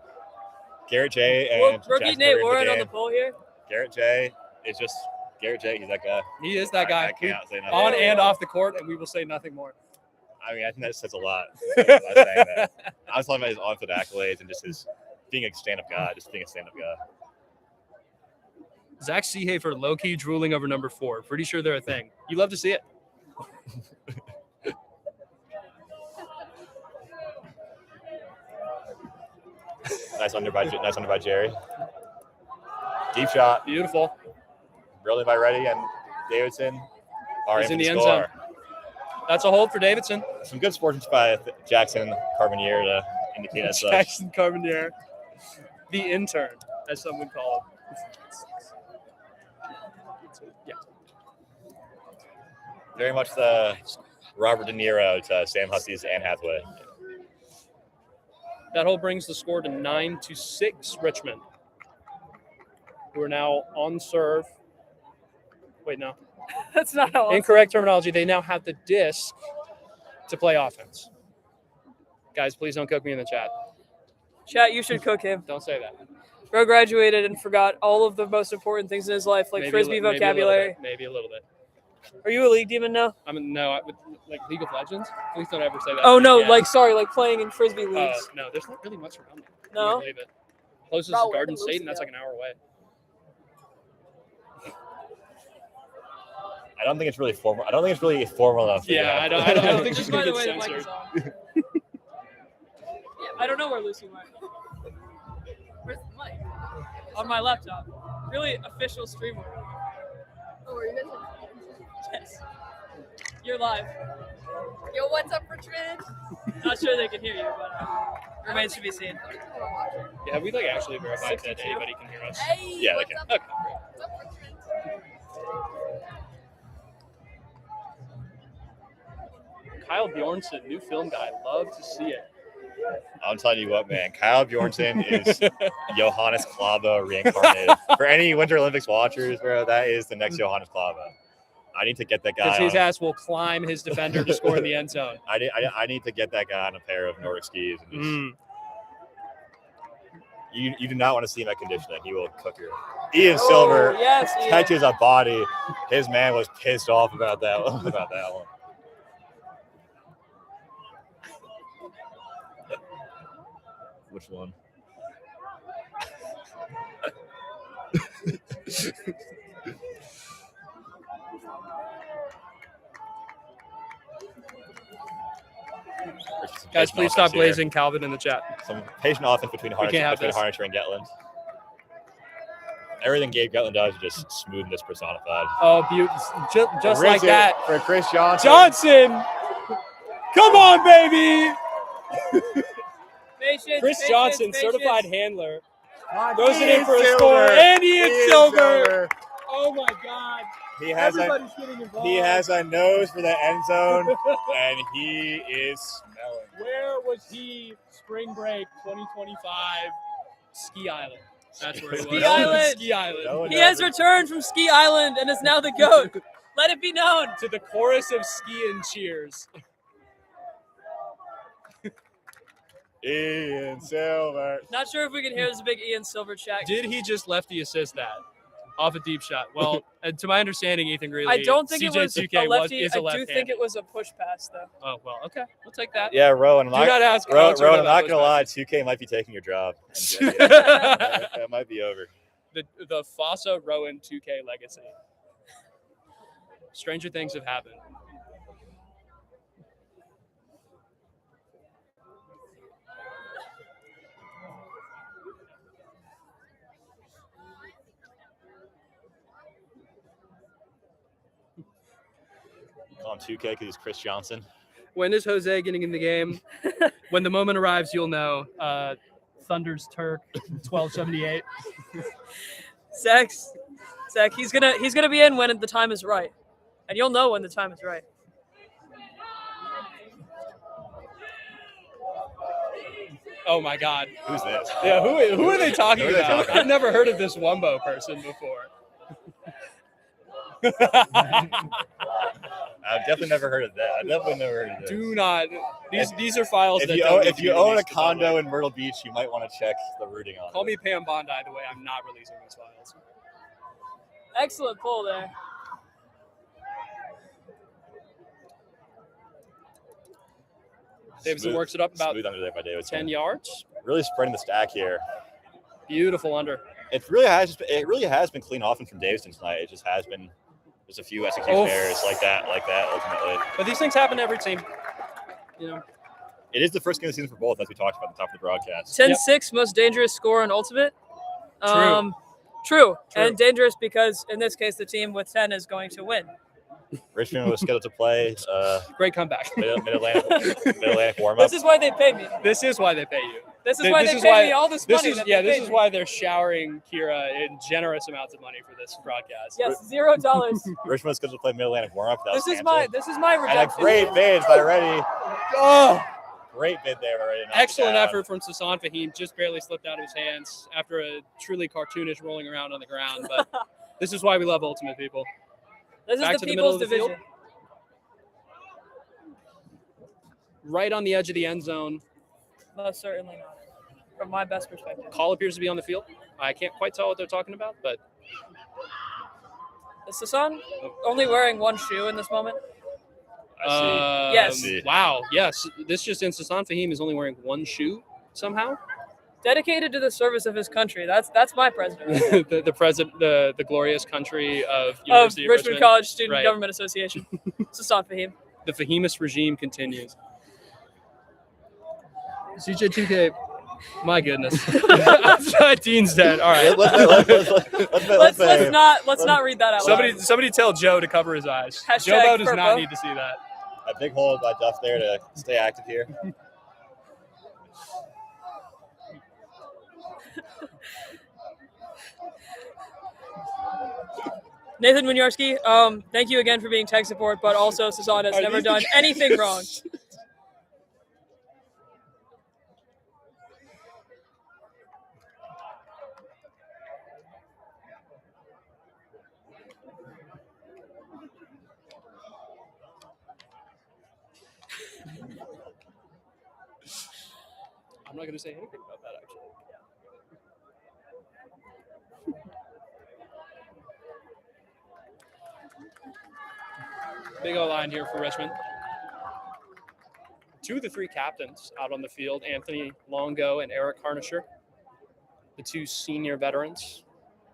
Garrett J. and rookie Nate Warren on the pole here. Garrett J. is just Garrett J. He's that guy. He is that guy. I can't say nothing. On and off the court, and we will say nothing more. I mean, I think that says a lot. By saying that. I was talking about his on-field accolades and just his being a stand-up guy, Zach Seehafer low-key drooling over number 4. Pretty sure they're a thing. You love to see it. Nice under by Jerry. Deep shot. Beautiful. Really by Reddy and Davidson are He's in the the end score. zone. That's a hold for Davidson. Some good sportsmanship by Jackson Carbonier to indicate as such. Jackson Carbonier, the intern, as some would call him. Yeah. Very much the Robert De Niro to Sam Hussey's Anne Hathaway. That hold brings the score to 9-6 Richmond, who are now on serve. Wait, no. That's not how. Incorrect terminology. They now have the disc to play offense. Guys, please don't cook me in the chat. Chat, you should cook him. Don't say that. Bro graduated and forgot all of the most important things in his life, like Frisbee vocabulary. Maybe a little bit. Are you a league demon now? Like League of Legends. Please don't ever say that. Oh no, again. like playing in Frisbee leagues. No, there's not really much around me. No? Believe it. Closest is Garden State, and that's like an hour away. I don't think it's really formal. I don't think it's really formal enough. Yeah, I don't think Just she's by gonna the get way the mic is censored. on. I don't know where Lucy went. Where's the mic? On my laptop. Really official streamer. Oh, are you guys Yes. You're live. Yo, what's up, Richmond? Not sure they can hear you, but remains to be seen. Yeah, we actually verified that anybody can hear us. Hey, Yeah, they what's can. up? Okay. What's up, Richmond? Kyle Bjornson, new film guy. Love to see it. I'm telling you what, man. Kyle Bjornson is Johannes Klava reincarnated. For any Winter Olympics watchers, bro, that is the next Johannes Klava. I need to get that guy. Because his ass will climb his defender to score in the end zone. I need to get that guy on a pair of Nordic skis. And just, you do not want to see him at conditioning. He will cook you. Ian Silver catches a body. His man was pissed off about that one. Which one? Guys, Patient please stop offense here. blazing Calvin in the chat. Some patient offense between We can't have Harnicher this. and Getland. Everything Gabe Getland does is just smoothness personified. Oh, just like Rips it that. for Chris Johnson. Johnson! Come on, baby! Patience, Chris patience, Johnson, patience. certified handler. Come on, Throws it in Ian for a Silver. score. And Ian Ian Silver. Oh, my God. He has Everybody's getting involved. He has a nose for the end zone, and he is smelling. Where was he spring break 2025? Ski Island. That's where he was. Ski Island. Ski Island. No one He has ever- returned from Ski Island and is now the GOAT. Let it be known. To the chorus of ski and cheers. Ian Silver. Not sure if we can hear this big Ian Silver chat. Did he just lefty assist that off a deep shot? Well, to my understanding, Ethan Greeley, I don't think it was CJ2K a lefty. is a I do left-handed. think it was a push pass, though. Oh, well, okay. We'll take that. Yeah, Rowan. Do not ask. Rowan, Rowan, I'm not gonna lie. 2K might be taking your job. lie. That might be over. The Fossa Rowan 2K legacy. Stranger things have happened. Call him 2K because he's Chris Johnson. When is Jose getting in the game? When the moment arrives, you'll know. Thunder's Turk, 1278. Zach, he's gonna be in when the time is right, and you'll know when the time is right. Oh my God. Who's this? Yeah, who are they talking Who are they about? talking I've never heard of this Wumbo person before. I've definitely never heard of that. I've definitely never heard of this. Do not. These are files If that you don't own, need if to you be own a released to the condo public. in Myrtle Beach, you might want to check the routing on Call it. me Pam Bondi. The way I'm not releasing these files. Excellent pull there. Davidson Smooth- works it up about smooth under there by Davidson. 10 yards. Really spreading the stack here. Beautiful under. It really has been clean offense from Davidson tonight. It just has been just a few execution Oof. errors like that ultimately. But these things happen to every team. You know. It is the first game of the season for both, as we talked about at the top of the broadcast. 10-6, most dangerous score in Ultimate. True. And dangerous because in this case the team with 10 is going to win. Richmond was scheduled to play Great comeback. Mid-Atlantic warm-up. This is why they pay me. This is why they pay you. This is why they pay me all this money. This is why they're showering Kira in generous amounts of money for this broadcast. Yes, $0. Richmond was scheduled to play Mid-Atlantic warm-up. That was This is my canceled. redemption. And a great bid by Reddy. Oh, Great bid there by Reddy. excellent effort from Sasan Fahim. Just barely slipped out of his hands after a truly cartoonish rolling around on the ground. But this is why we love Ultimate, people. This Back is to the the middle people's of the field. division. Right on the edge of the end zone. Most certainly not. From my best perspective. Call appears to be on the field. I can't quite tell what they're talking about, but Is Sasan only wearing one shoe in this moment? I see. Yes. Wow. Yes. This just in. Sasan Fahim is only wearing one shoe somehow. Dedicated to the service of his country. That's my president. the glorious country of Of University of Richmond College Student Right. Government Association. Sasan Fahim. The Fahimist regime continues. CJ2K, my goodness. Outside Dean's dead. All right. Let's not read that out loud. Somebody tell Joe to cover his eyes. Hashtag Joe does Furbo. not need to see that. A big hole by Duff there to stay active here. Nathan Winiarski, thank you again for being tech support, but also Sasan has never done anything wrong. I'm not going to say anything about that, actually. Big O-line here for Richmond. Two of the three captains out on the field, Anthony Longo and Eric Harnisher, the two senior veterans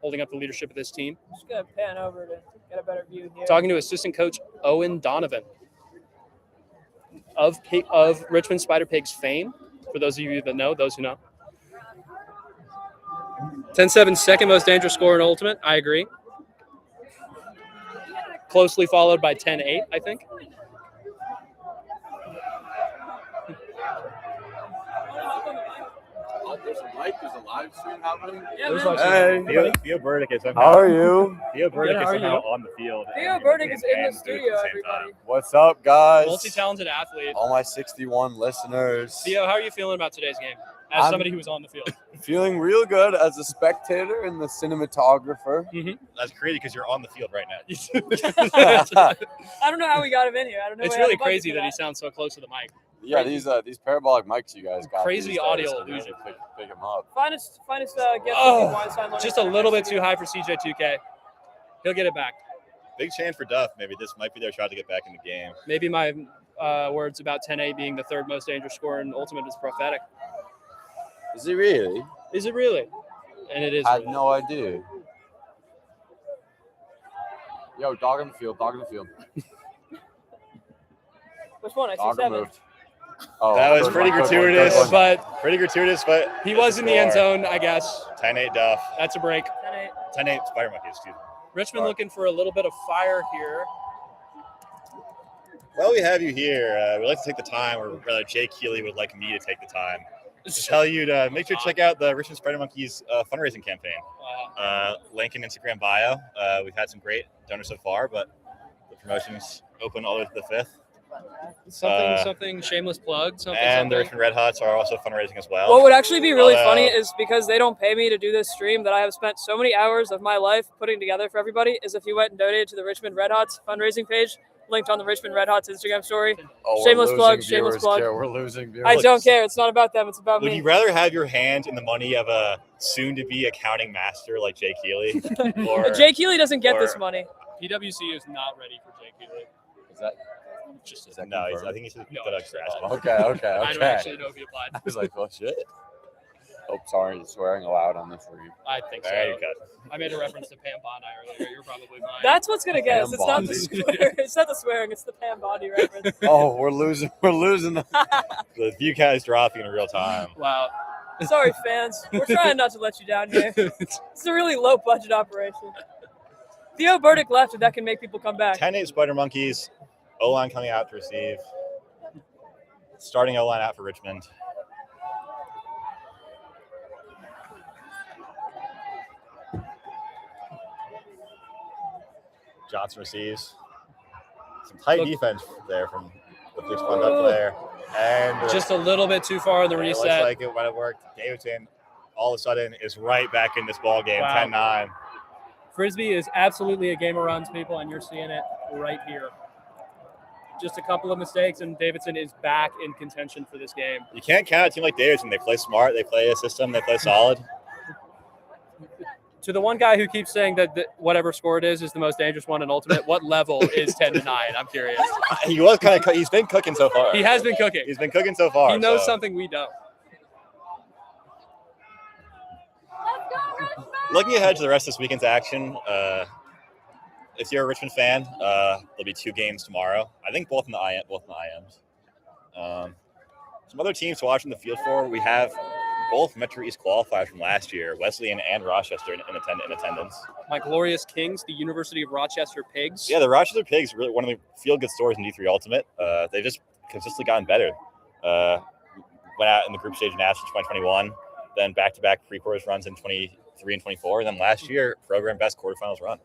holding up the leadership of this team. Just gonna pan over to get a better view here. Talking to assistant coach Owen Donovan. of Richmond Spider Pigs fame. For those of you that know, those who know. 10-7, second most dangerous score in Ultimate. I agree. Closely followed by 10-8, I think. There's a live stream happening. Yeah, There's man. live stream. Theo Burdick is somehow. How are you? Theo Good, Burdick how is are somehow you? on the field. Theo and- Burdick is in and the booth studio, at the same everybody. time. What's up, guys? Multi-talented athlete. All my 61 listeners. Theo, how are you feeling about today's game? As I'm- somebody who was on the field. Feeling real good as a spectator and the cinematographer. That's crazy because you're on the field right now. It's I don't know how we got him in here. I don't know. really crazy that he sounds so close to the mic. Yeah, these parabolic mics you guys got. Crazy these days audio to really illusion. Pick them up. Finest gift Oh, Weinstein Learning Just a Center little bit studio. too high for CJ2K. He'll get it back. Big chance for Duff. Maybe this might be their shot to get back in the game. Maybe my words about 10-8 being the third most dangerous score in Ultimate is prophetic. Is he really? Is it really? And it is. Had really. no idea. Yo, dog in the field. Dog in the field. Which one? I see Dog 7. removed. Oh, That was good pretty one, good one, gratuitous. good one. But Pretty gratuitous, but he it's was a in the end score. zone, I guess. 10-8 Duff. That's a break. 10-8. 10-8 Spider Monkey, excuse me. Richmond looking for a little bit of fire here. While we have you here, we'd like to take the time, or rather Jay Keeley would like me to take the time, to tell you to make sure to check out the Richmond Spider Monkeys fundraising campaign. Link in Instagram bio. We've had some great donors so far, but the promotion's open all the way to the 5th. Something shameless plug. And Something. the Richmond Red Hots are also fundraising as well. What would actually be really Although- funny is because they don't pay me to do this stream that I have spent so many hours of my life putting together for everybody, is if you went and donated to the Richmond Red Hots fundraising page, linked on the Richmond Red Hots Instagram story. Oh, we're Shameless losing plug, shameless viewers, plug. Joe. We're losing viewers. I don't care. It's not about them. It's about Would me. you rather have your hand in the money of a soon-to-be accounting master like Jay Keeley? Or Jay Keeley doesn't get or- this money. PWC is not ready for Jake Keeley. Is that? Just Is that No, confirmed? I think he's No, good at grasping. Okay. I don't actually know if he applied. I was like, oh shit. Oh, sorry, swearing aloud on this stream. I think so. There you go. I made a reference to Pam Bondi earlier. You're probably fine. That's what's gonna get us. It's not the Bondi. swearing. It's not the swearing. It's the Pam Bondi reference. Oh, we're losing. We're losing. The view count is dropping in real time. Wow. Sorry, fans. We're trying not to let you down here. It's a really low budget operation. Theo Burdick left, and that can make people come back. 10-8 Spider Monkeys. O-line coming out to receive. Starting O-line out for Richmond. Johnson receives. Some tight Look- defense there from the big spun up player. And Just a little bit too far in the it looks reset. like it might have worked. Davidson all of a sudden is right back in this ball game, Wow. 10-9. Frisbee is absolutely a game of runs, people, and you're seeing it right here. Just a couple of mistakes, and Davidson is back in contention for this game. You can't count a team like Davidson. They play smart, they play a system, they play solid. To the one guy who keeps saying that whatever score it is the most dangerous one in Ultimate, what level is 10-9? I'm curious. He was kind of he's been cooking so far. He has been cooking. He's been cooking so far. He knows so. something we don't. Looking ahead to the rest of this weekend's action, if you're a Richmond fan, there'll be 2 games tomorrow. I think both in the IMs. Some other teams to watch in the field for. We have both Metro East qualifiers from last year, Wesleyan and Rochester in attendance. My glorious Kings, the University of Rochester Pigs. Yeah, the Rochester Pigs really one of the feel-good stories in D3 Ultimate. They've just consistently gotten better. Went out in the group stage in Nationals 2021, then back-to-back pre-quarters runs in 23 and 24, and then last year, program best quarterfinals run.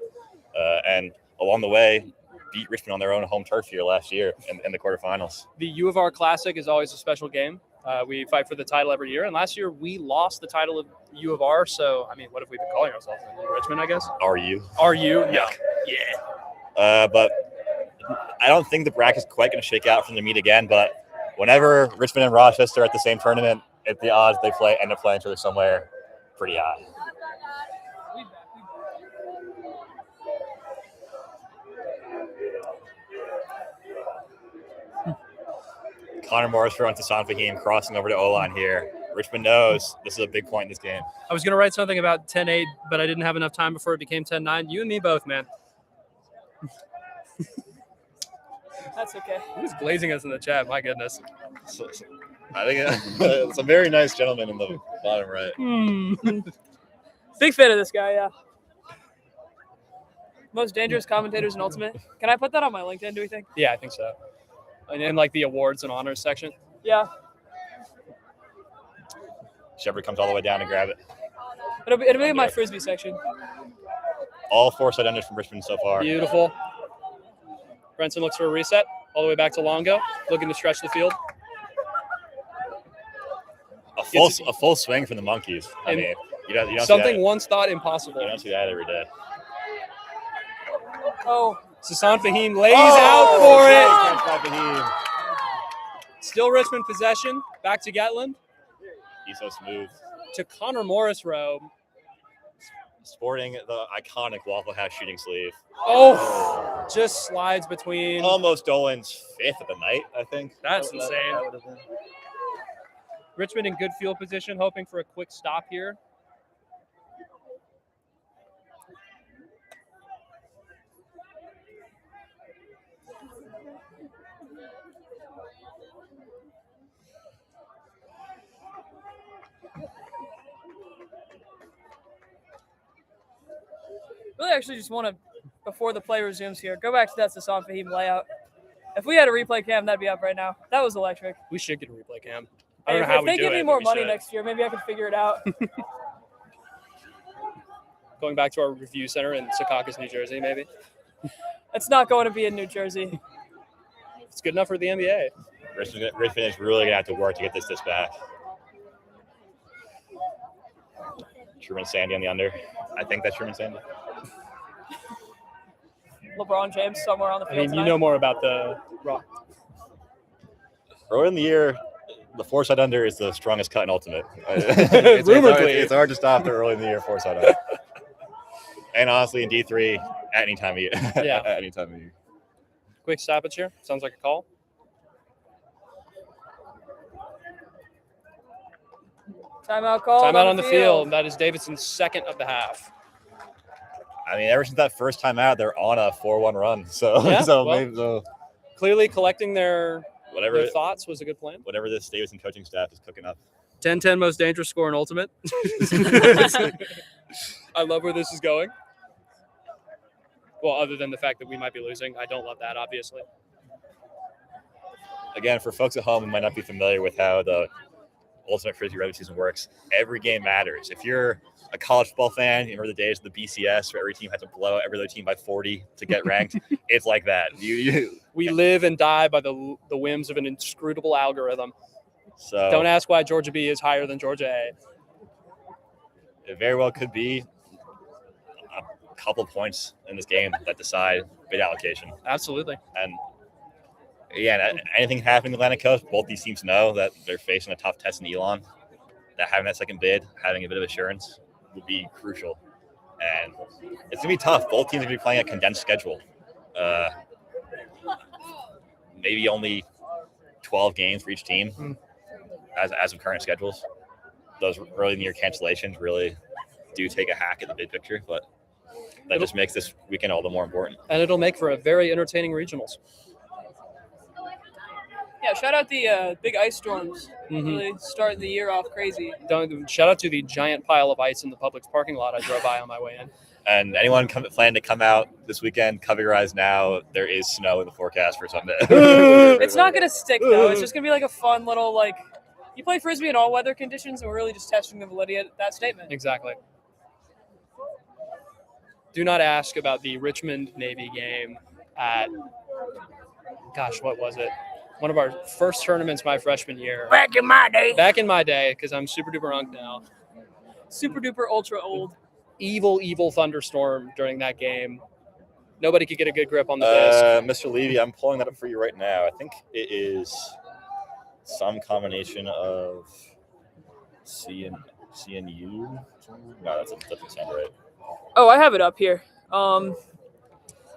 And along the way, beat Richmond on their own home turf here last year in the quarterfinals. The U of R Classic is always a special game. We fight for the title every year, and last year we lost the title of U of R. So, I mean, what have we been calling ourselves? Richmond, I guess. Are you? Are you? No. Yeah. But I don't think the bracket's quite going to shake out from the meet again. But whenever Richmond and Rochester are at the same tournament, at the odds they end up playing each other somewhere pretty high. Connor Morris throwing to San Fahim, crossing over to O-line here. Richmond knows this is a big point in this game. I was going to write something about 10-8, but I didn't have enough time before it became 10-9. You and me both, man. That's okay. Who's glazing us in the chat? My goodness. I think it's a very nice gentleman in the bottom right. Big fan of this guy, yeah. Most dangerous commentators in Ultimate. Can I put that on my LinkedIn, do we think? Yeah, I think so. And in like the awards and honors section. Yeah. Shepard comes all the way down to grab it. It'll be in my Frisbee section. All 4 side enders from Richmond so far. Beautiful. Brenson looks for a reset all the way back to Longo, looking to stretch the field. A full swing from the Monkeys. I mean, you don't something see that. once thought impossible. You don't see that every day. Oh. Sasan Fahim lays out for it. Fahim. Still Richmond possession. Back to Gatland. He's so smooth. To Connor Morrisroe. Sporting the iconic Waffle House shooting sleeve. Oh, just slides between. Almost Dolan's 5th of the night, I think. That's insane. Richmond in good field position, hoping for a quick stop here. Really actually just want to, before the play resumes here, go back to that Sasan Fahim layout. If we had a replay cam, that'd be up right now. That was electric. We should get a replay cam. Hey, if they give me more money next year, maybe I can figure it out. Going back to our review center in Secaucus, New Jersey, maybe. It's not going to be in New Jersey. It's good enough for the NBA. Richmond is really going to have to work to get this back. Truman Sandy on the under. I think that's Truman Sandy. LeBron James somewhere on the field. I mean, tonight. you know more about the rock. Early in the year, the 4-side under is the strongest cut in Ultimate. It's hard to stop the early in the year 4-side under. And honestly, in D3, at any time of year. Yeah. At any time of year. Quick stoppage here. Sounds like a call. Timeout call. Timeout on the field. That is Davidson's 2nd of the half. I mean, ever since that first time out, they're on a 4-1 run. So, Yeah, so clearly collecting their whatever thoughts was a good plan. Whatever this Davidson coaching staff is cooking up. 10-10 most dangerous score in Ultimate. I love where this is going. Well, other than the fact that we might be losing. I don't love that, obviously. Again, for folks at home who might not be familiar with how the Ultimate Frisbee regular season works, every game matters. If you're a college football fan, you remember the days of the BCS where every team had to blow out every other team by 40 to get ranked? It's like that. We live and die by the whims of an inscrutable algorithm. So don't ask why Georgia B is higher than Georgia A. It very well could be a couple points in this game that decide bid allocation. Absolutely. And yeah, anything happening in the Atlantic Coast, both these teams know that they're facing a tough test in Elon. That having that second bid, having a bit of assurance will be crucial. And it's going to be tough. Both teams are going to be playing a condensed schedule. Maybe only 12 games for each team as of current schedules. Those early in the year cancellations really do take a hack at the big picture, but that just makes this weekend all the more important. And it'll make for a very entertaining regionals. Yeah, shout out the big ice storms. Really starting the year off crazy. Shout out to the giant pile of ice in the Publix parking lot I drove by on my way in. And anyone planning to come out this weekend, cover your eyes now. There is snow in the forecast for Sunday. It's not going to stick, though. It's just going to be like a fun little, you play Frisbee in all weather conditions, and we're really just testing the validity of that statement. Exactly. Do not ask about the Richmond-Navy game at, what was it? One of our first tournaments my freshman year. Back in my day, because I'm super duper unk now. Super duper ultra old. Evil thunderstorm during that game. Nobody could get a good grip on the disc. Mr. Levy, I'm pulling that up for you right now. I think it is some combination of C and U. No, that doesn't sound right. Oh, I have it up here.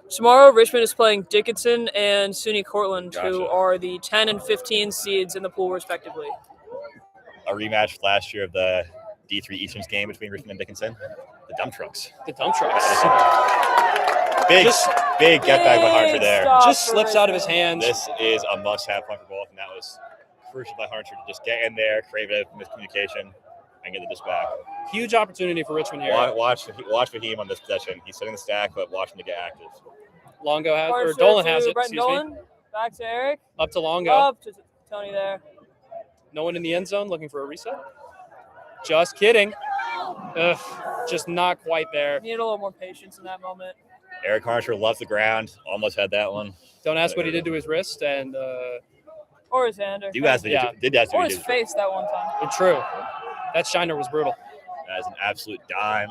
Tomorrow, Richmond is playing Dickinson and SUNY Cortland, who are the 10 and 15 seeds in the pool, respectively. A rematch last year of the D3 Easterns game between Richmond and Dickinson. The dump trucks. The dump trucks. Big get back by Hunter there. Just slips out of his hands. This is a must-have point for both, and that was crucial by Hunter to just get in there, create a miscommunication, and get the disc back. Huge opportunity for Richmond here. Watch Fahim on this possession. He's setting the stack, but watch him to get active. Longo has, or Dolan has it. Dolan. Me. Back to Eric. Up to Longo. Up to Tony there. No one in the end zone looking for a reset. Just kidding. Ugh, just not quite there. Needed a little more patience in that moment. Eric Harnsher loves the ground. Almost had that one. Don't ask what he did to his wrist and. Or his hand. Or his face that one time. True. That shiner was brutal. That is an absolute dime.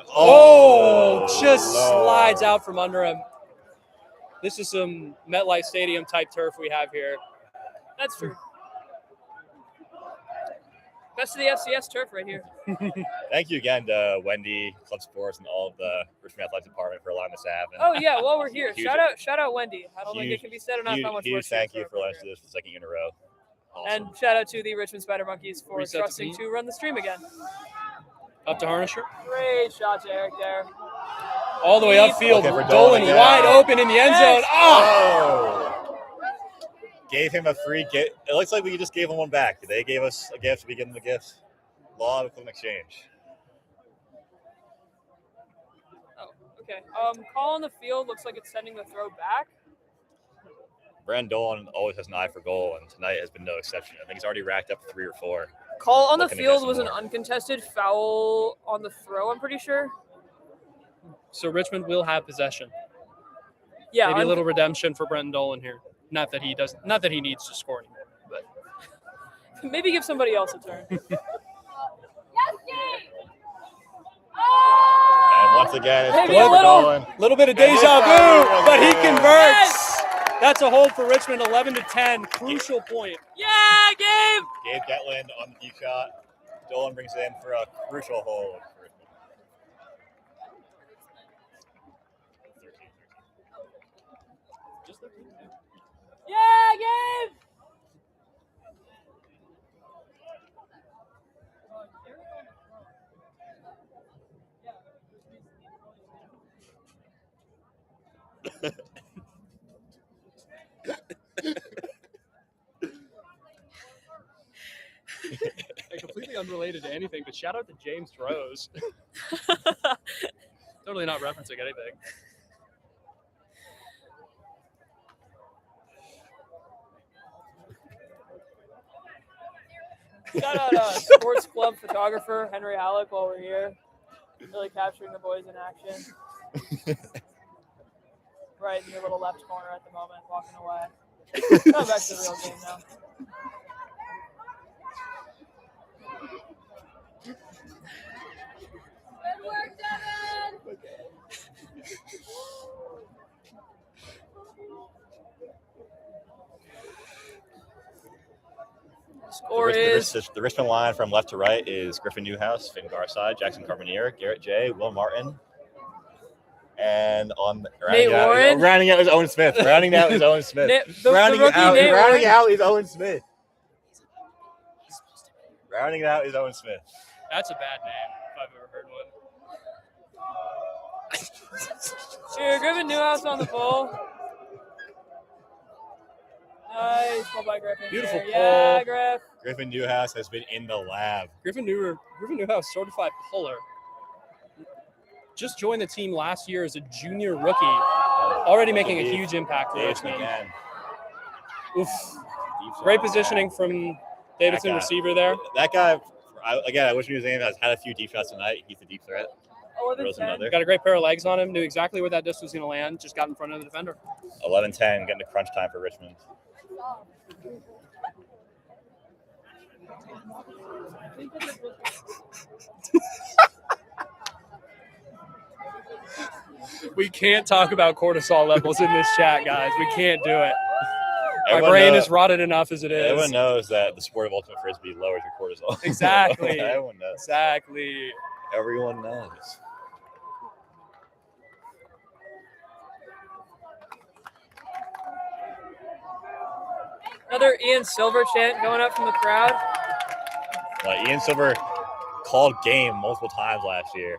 Just slides out from under him. This is some MetLife Stadium type turf we have here. That's true. Best of the FCS turf right here. Thank you again to Wendy, Club Sports, and all of the Richmond Athletics Department for allowing this to happen. Oh yeah, while we're here, shout out Wendy. I don't think it can be said enough how much work. Thank you for letting us do this for the second year in a row. Awesome. And shout out to the Richmond Spider Monkeys for trusting to run the stream again. Up to Harnisher. Great shot to Eric there. All the way upfield. Dolan wide open in the end zone. Oh! Gave him a free gift. It looks like we just gave him one back. They gave us a gift. We give them the gift. Law of equivalent exchange. Oh, okay. Call on the field looks like it's sending the throw back. Brandon Dolan always has an eye for goal, and tonight has been no exception. I think he's already racked up 3 or 4. Call on the field was an uncontested foul on the throw, I'm pretty sure. So Richmond will have possession. Yeah. Maybe a little redemption for Brenton Dolan here. Not that he needs to score anymore, but maybe give somebody else a turn. And once again, it's a little bit of deja vu, but he converts. Yes! That's a hold for Richmond, 11-10, crucial point. Yeah, Gabe! Gabe Getland on the deep shot. Dolan brings it in for a crucial hold. Yeah, Gabe! Completely unrelated to anything, but shout out to James Rose. Totally not referencing anything. Shout out sports club photographer Henry Halleck while we're here. Really capturing the boys in action. Right in your little left corner at the moment, walking away. Coming back to the real game now. Good work, Devin! Score is the Richmond line from left to right is Griffin Newhouse, Finn Garside, Jackson Carboneer, Garrett J, Will Martin, and on rounding out is Owen Smith. Rounding out is Owen Smith. Rounding out is Owen Smith. Rounding out is Owen Smith. That's a bad name if I've ever heard one. Here, Griffin Newhouse on the ball. Nice pull by Griffin. Beautiful pull. Yeah, Griff. Griffin Newhouse has been in the lab. Griffin Newhouse, certified puller. Just joined the team last year as a junior rookie. Already making a huge impact for Richmond. Oof. Great positioning from Davidson, receiver there. That guy, I wish he was name has had a few deep shots tonight. He's a deep threat. Got a great pair of legs on him. Knew exactly where that disc was going to land. Just got in front of the defender. 11-10, getting to crunch time for Richmond. We can't talk about cortisol levels in this chat, guys. We can't do it. My brain is rotted enough as it is. Everyone knows that the sport of ultimate frisbee lowers your cortisol. Exactly. Everyone knows. Exactly. Everyone knows. Another Ian Silver chant going up from the crowd. Ian Silver called game multiple times last year.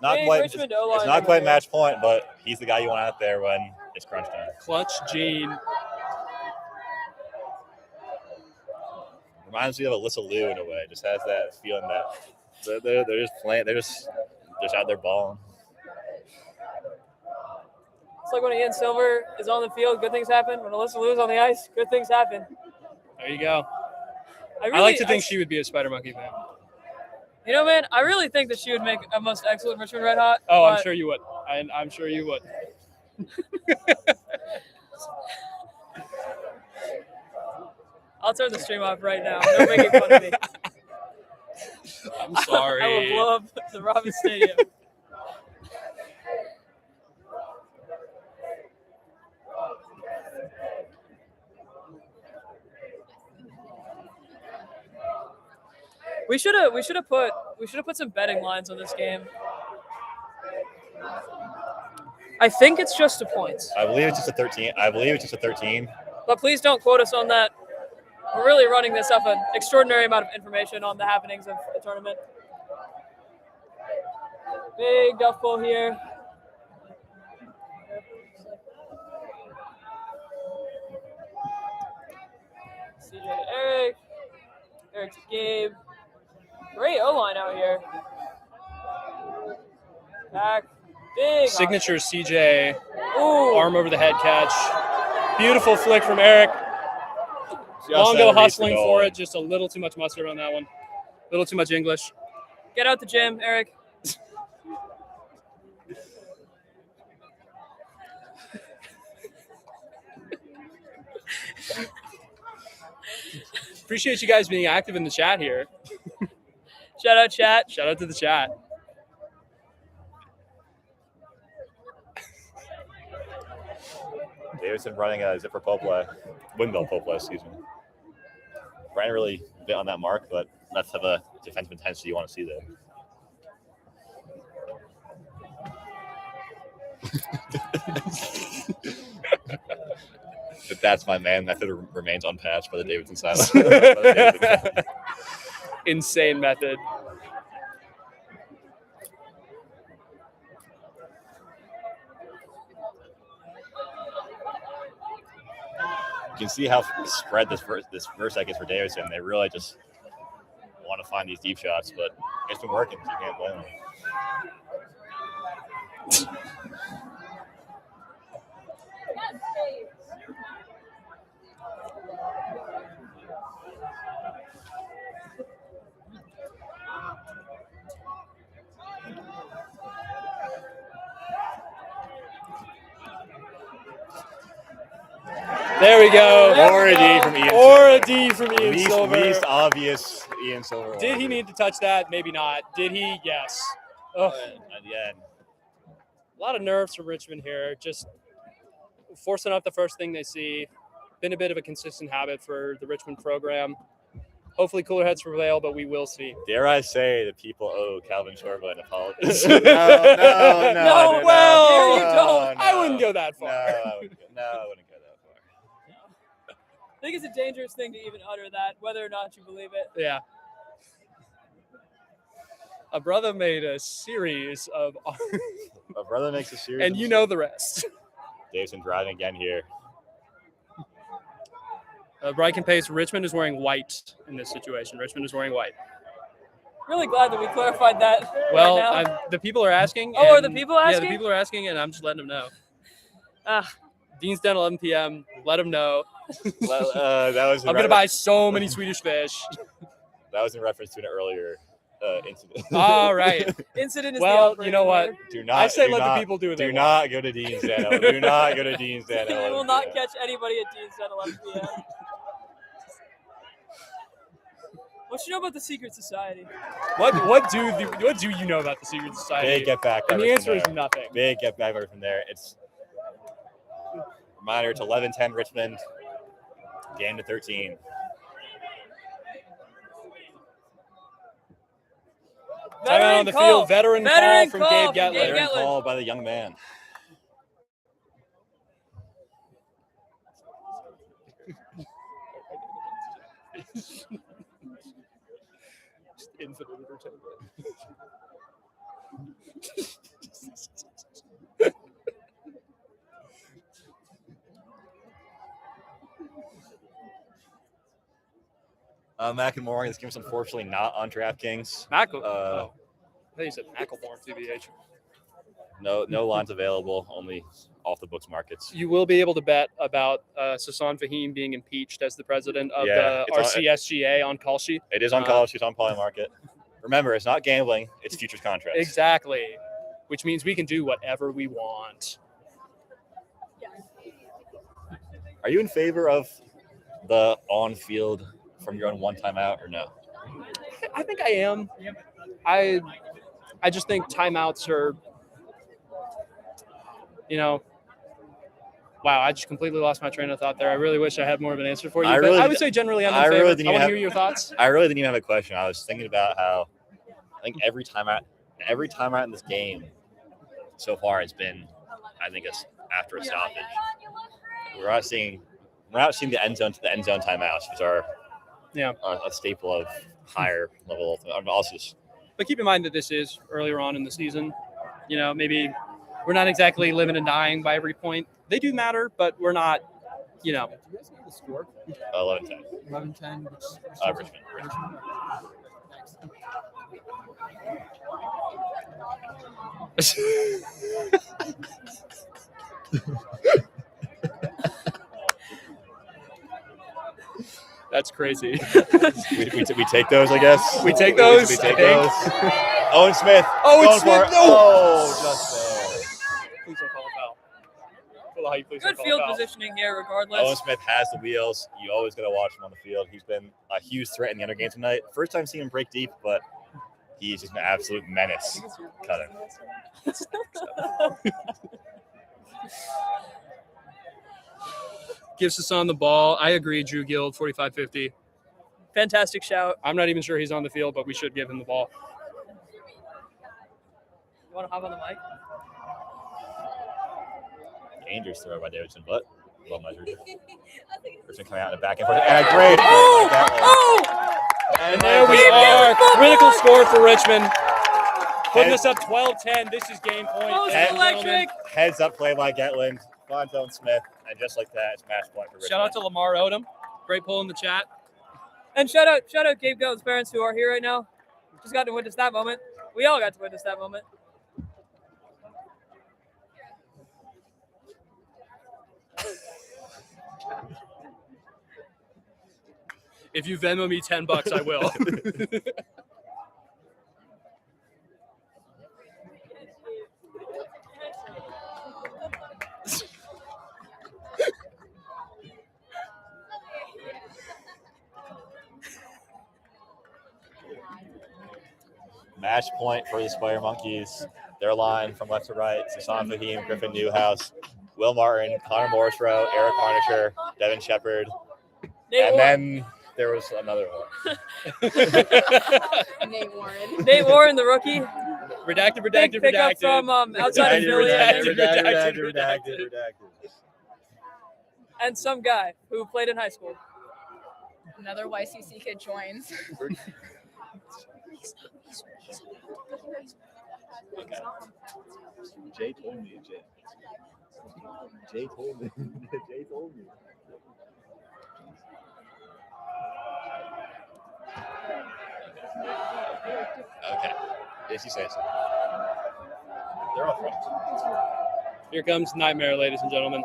not Hey, quite. Richmond It's O-line not over quite here. match point, but he's the guy you want out there when it's crunch time. Clutch Gene. Reminds me of Alyssa Liu in a way. Just has that feeling that they're just playing. They're just out there balling. It's like when Ian Silver is on the field, good things happen. When Alyssa Liu is on the ice, good things happen. There you go. I I like to think she would be a Spider Monkey fan. You know, man, I really think that she would make a most excellent Richmond Red Hot. Oh, I'm but sure you would. I'm sure you would. I'll turn the stream off right now. They're making fun of me. I'm sorry. I will blow up the Robins Stadium. We should have put some betting lines on this game. I think it's just a points. I believe it's just a 13. But please don't quote us on that. We're really running this off an extraordinary amount of information on the happenings of the tournament. Big duff pull here. CJ to Eric. Eric to Gabe. Great O-line out here. Back. Big Signature CJ. Ooh. Arm over the head catch. Beautiful flick from Eric. Longo hustling for it. Just a little too much mustard on that one. A little too much English. Get out the gym, Eric. Appreciate you guys being active in the chat here. Shout out, chat. Shout out to the chat. Davidson running a zipper pull play, windmill pull play, excuse me. Brian really bit on that mark, but that's have a defensive intensity you want to see there. But that's my man. Method remains unpatched by the Davidson side. Insane method. You can see how spread this verse is for Davidson. They really just want to find these deep shots, but it's been working, so you can't blame them. There we go. Or a D from Ian Or Silver. a D from Ian Silver. Least obvious Ian Silver. Did he need to touch that? Maybe not. Did he? Yes. Oh, At the end. a lot of nerves from Richmond here. Just forcing up the first thing they see. Been a bit of a consistent habit for the Richmond program. Hopefully cooler heads prevail, but we will see. Dare I say the people owe Calvin Shorba an apology? No, well, There you go. I wouldn't go that far. I wouldn't go that far. I think it's a dangerous thing to even utter that, whether or not you believe it. Yeah. A brother made a series of My brother makes a series. and you know the rest. Davidson driving again here. Brian Pace, Richmond is wearing white in this situation. Richmond is wearing white. Really glad that we clarified that. Well, right now. the people are asking. Oh, are the and- people Yeah, asking? the people are asking, and I'm just letting them know. Ah, Dean's Den, 11 p.m. Let them know. That was. I'm going to buy so many Swedish fish. That was in reference to an earlier incident. All right. incident is Well, the you know what? Do not. I say do let not, the people do what they Do want. not go to Dean's Den. Do not go to Dean's Den. We will not catch anybody at Dean's at 11 p.m. What you know about the secret society? What do you know about the secret society? Big get back. And the coverage answer from is there. nothing. Big get back over from there. It's reminder. It's 11-10 Richmond. Game to 13. Timeout on the call. field. Veteran call Veteran from call Gabe from Gatlin. Gabe Veteran Gatlin. call by the young man. Infinite entertainment. Mac and Moore. This game's unfortunately not on DraftKings. I thought you said Macklemore, TBH. No lines available. Only off the books markets. You will be able to bet about Sasan Fahim being impeached as the president of the it's on- RCSGA on call sheet. It is on call sheet on Polymarket. Remember, it's not gambling; it's futures contracts. Exactly, which means we can do whatever we want. Are you in favor of the on-field from your own one timeout or no? I think I am. I just think timeouts are, wow, I just completely lost my train of thought there. I really wish I had more of an answer for you. I would say generally I'm in favor. I want to hear your thoughts. I really didn't even have a question. I was thinking about how I think every timeout in this game so far has been, I think, after a stoppage. We're not seeing the end zone to the end zone timeouts, which are a staple of higher level. But keep in mind that this is earlier on in the season. Maybe we're not exactly living and dying by every point. They do matter, but we're not, Do you guys know the score? 11-10. 11-10. Richmond. That's crazy. we take those, I guess. We take those. We take those. Owen Smith. Owen Smith. Oh, just there. Please don't call a foul. Good field positioning here, regardless. Owen Smith has the wheels. You always got to watch him on the field. He's been a huge threat in the under game tonight. First time seeing him break deep, but he's just an absolute menace. Cutter. Gives us on the ball. I agree, Drew Guild, 45-50. Fantastic shout. I'm not even sure he's on the field, but we should give him the ball. You want to hop on the mic? Dangerous throw by Davidson, but well measured. Richmond coming out in the back and forth. And a great. And there we are. Critical score for Richmond. Putting us up 12-10. This is game point. Electric. Heads up play by Getland. On Owen Smith. And just like that, it's match point for Richmond. Shout out to Lamar Odom. Great pull in the chat. And shout out Gabe Gold's parents who are here right now. Just got to witness that moment. We all got to witness that moment. If you Venmo me $10, I will. Match point for the Spire Monkeys. Their line from left to right: Sasan Fahim, Griffin Newhouse, Will Martin, Connor Morrisrow, Eric Harnisher, Devin Shepard, then there was another one. Nate Warren, the rookie. Redacted. Pick up from outside affiliate. Redacted. And some guy who played in high school. Another YCC kid joins. Okay. Jay told me. Jay told me. Okay. Yes, you say so. They're all friends. Here comes Nightmare, ladies and gentlemen.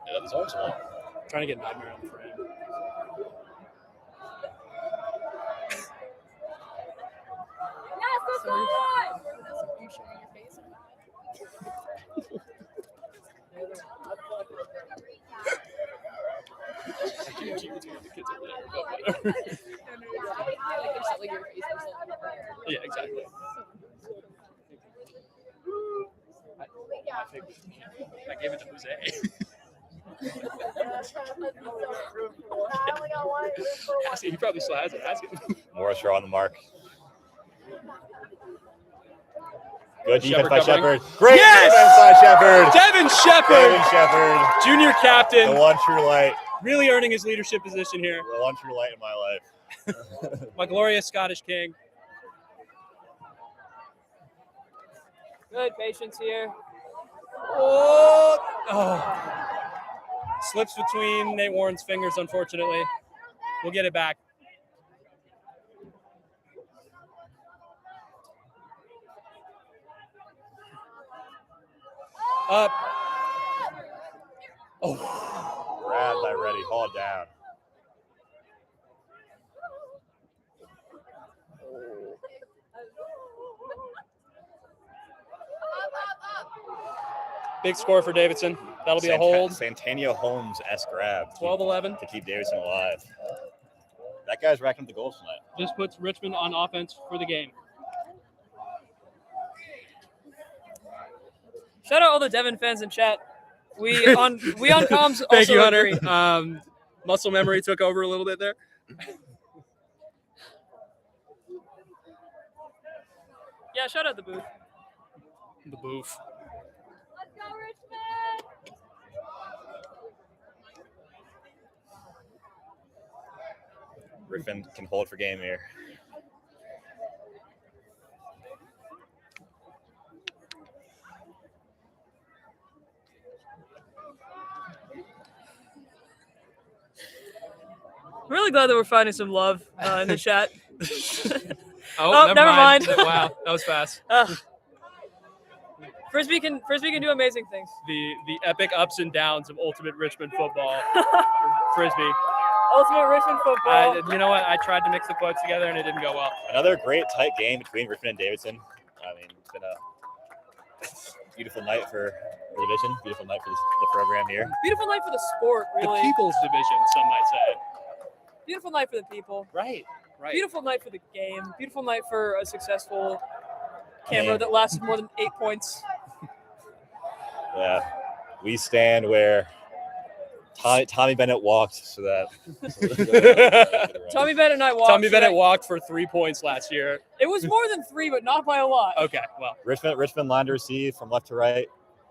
Yeah, there's always one. Trying to get Nightmare on the frame. Yeah, exactly. I gave it to Jose. He probably still has it. Morris are on the mark. Good defense Shepard by covering. Shepard. Great defense by Shepard. Devin Shepard, junior captain. The one true light. Really earning his leadership position here. The one true light in my life. My glorious Scottish king. Good patience here. Oh. Slips between Nate Warren's fingers, unfortunately. We'll get it back. Up. Oh. Grabbed by Reddy, hauled down. Big score for Davidson. That'll be a hold. Santanio Holmes-esque grab. 12-11. To keep Davidson alive. That guy's racking up the goals tonight. Just puts Richmond on offense for the game. Shout out all the Devon fans in chat. We on comms also Thank you, Hunter. agree. Muscle memory took over a little bit there. Yeah, shout out the booth. The booth. Let's go, Richmond! Griffin can hold for game here. I'm really glad that we're finding some love in the chat. Oh, never mind. Wow, that was fast. Frisbee can do amazing things. The epic ups and downs of Ultimate Richmond football. Frisbee. Ultimate Richmond football. You know what? I tried to mix the quotes together and it didn't go well. Another great tight game between Richmond and Davidson. I mean, it's been a beautiful night for the division, beautiful night for the program here. Beautiful night for the sport, really. The people's division, some might say. Beautiful night for the people. Right. Beautiful night for the game. Beautiful night for a successful camera that lasted more than 8 points. Yeah, we stand where Tommy Bennett walked so that. Tommy Bennett and I walked. Tommy Bennett walked for 3 points last year. It was more than 3, but not by a lot. Okay, well. Richmond lined to receive from left to right.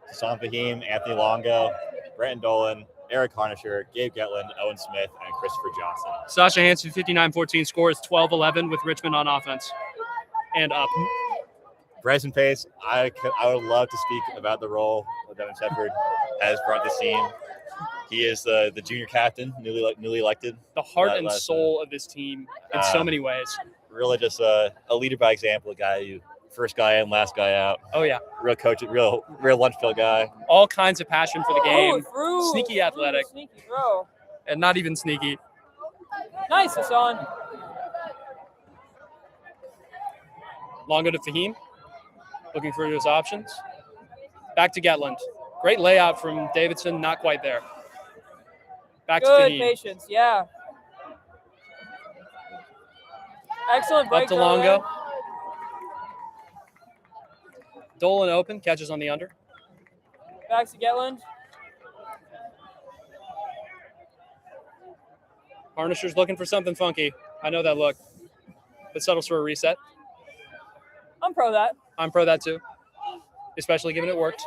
Hassan Fahim, Anthony Longo, Brenton Dolan, Eric Harnisher, Gabe Getland, Owen Smith, and Christopher Johnson. Sasha Hansen, 59-14, scores 12-11 with Richmond on offense and up. Bryson Pace, I would love to speak about the role that Devin Shepard has brought this team. He is the junior captain, newly elected. The heart and soul of this team in so many ways. Really just a leader by example, a guy who first guy in, last guy out. Oh, yeah. Real coach, real lunch fill guy. All kinds of passion for the game. Sneaky athletic. Sneaky throw. And not even sneaky. Nice, Hassan. Longo to Fahim. Looking for his options. Back to Getland. Great layout from Davidson, not quite there. Back to Fahim. Good patience, yeah. Excellent break. Up to Longo. Dolan open, catches on the under. Back to Getland. Harnisher's looking for something funky. I know that look. But settles for a reset. I'm pro that. I'm pro that too. Especially given it worked.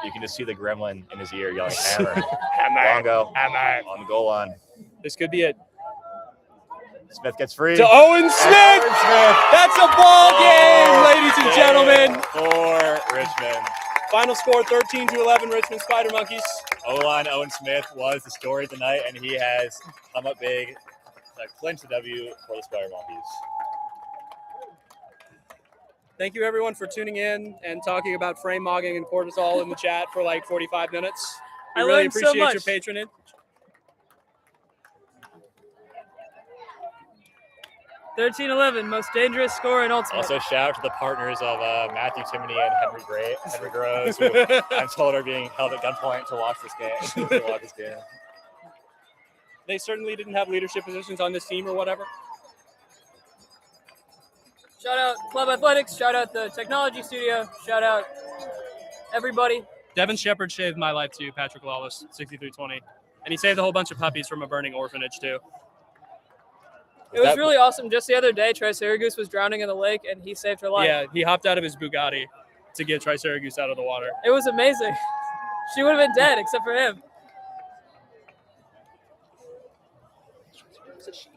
You can just see the gremlin in his ear yelling, hammer. Hammer. Longo. Hammer. On the goal line. This could be it. Smith gets free. To Owen Smith. That's a ball game, ladies and gentlemen. For Richmond. Final score 13-11, Richmond Spider Monkeys. O-line Owen Smith was the story tonight, and he has come up big to clinch the W for the Spider Monkeys. Thank you, everyone, for tuning in and talking about frame mogging and cortisol in the chat for like 45 minutes. We really learned so appreciate much. your patronage. $13-11, most dangerous score in Ultimate. Also, shout out to the partners of Matthew Timoney and Henry Groves, who I'm told are being held at gunpoint to watch this game. They certainly didn't have leadership positions on this team or whatever. Shout out Club Athletics. Shout out the Technology Studio. Shout out everybody. Devin Shepard saved my life too, Patrick Lawless, 63-20. And he saved a whole bunch of puppies from a burning orphanage too. It was really awesome. Just the other day, Triceratops was drowning in the lake, and he saved her life. Yeah, he hopped out of his Bugatti to get Triceratops out of the water. It was amazing. She would have been dead except for him. Is it she?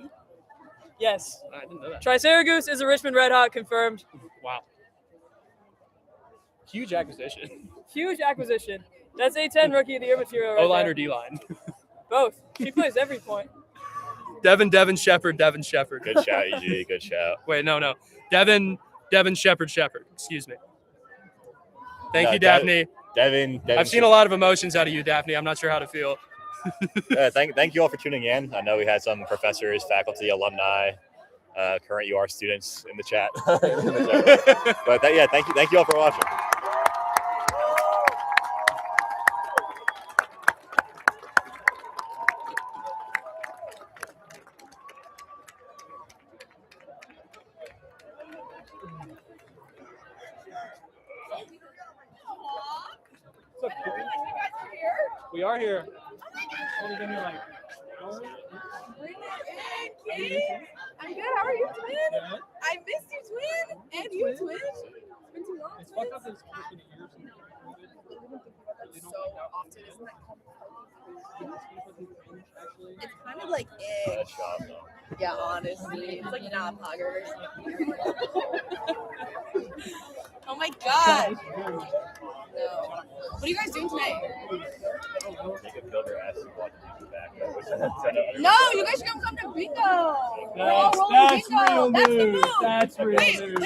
Yes. I didn't know that. Triceratops is a Richmond Red Hawk, confirmed. Wow. Huge acquisition. Huge acquisition. That's A10 Rookie of the Year material right O-line there. or D-line? Both. She plays every point. Devin Shepard. Good shout, EG. Good shout. Wait, no. Devin Shepard. Excuse me. Thank No, you, Daphne. Devin. I've seen a lot of emotions out of you, Daphne. I'm not sure how to feel. Thank you all for tuning in. I know we had some professors, faculty, alumni, current UR students in the chat. But thank you all for watching. We are here. I'm good. How are you, twin? I missed you, twin. And you, twin. It's been too long. It's fucked up that it's been a year since So often, isn't that it's kind of like Bad shot, though. yeah, honestly. It's like not Pogger. Oh my god. No. What are you guys doing tonight? They could build their asses watching you back. No, you guys should come to bingo. That's real That's the news. move. That's real news.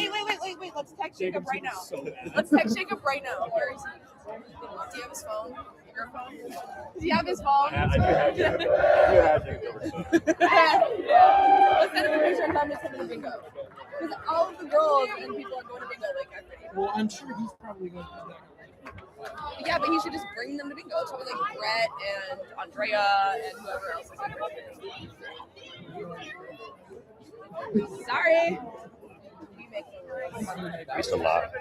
Wait. Let's text Jacob right now. Let's text Jacob right now. Where is he? Do you have his phone? Your phone? Does he have his phone? I do have Let's send him a picture and tell him to come to bingo. Because all of the girls and people are going to bingo like every. Well, I'm sure he's probably going to do that. Yeah, but he should just bring them to bingo. It's probably like Brett and Andrea and whoever else is. Sorry. We make them Thanks a lot.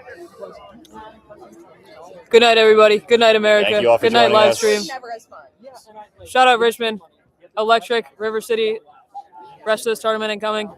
Good night, everybody. Good night, America. Thank you all for Good night, joining live us. stream. never as fun. Shout out Richmond, Electric, River City. Rest of this tournament incoming.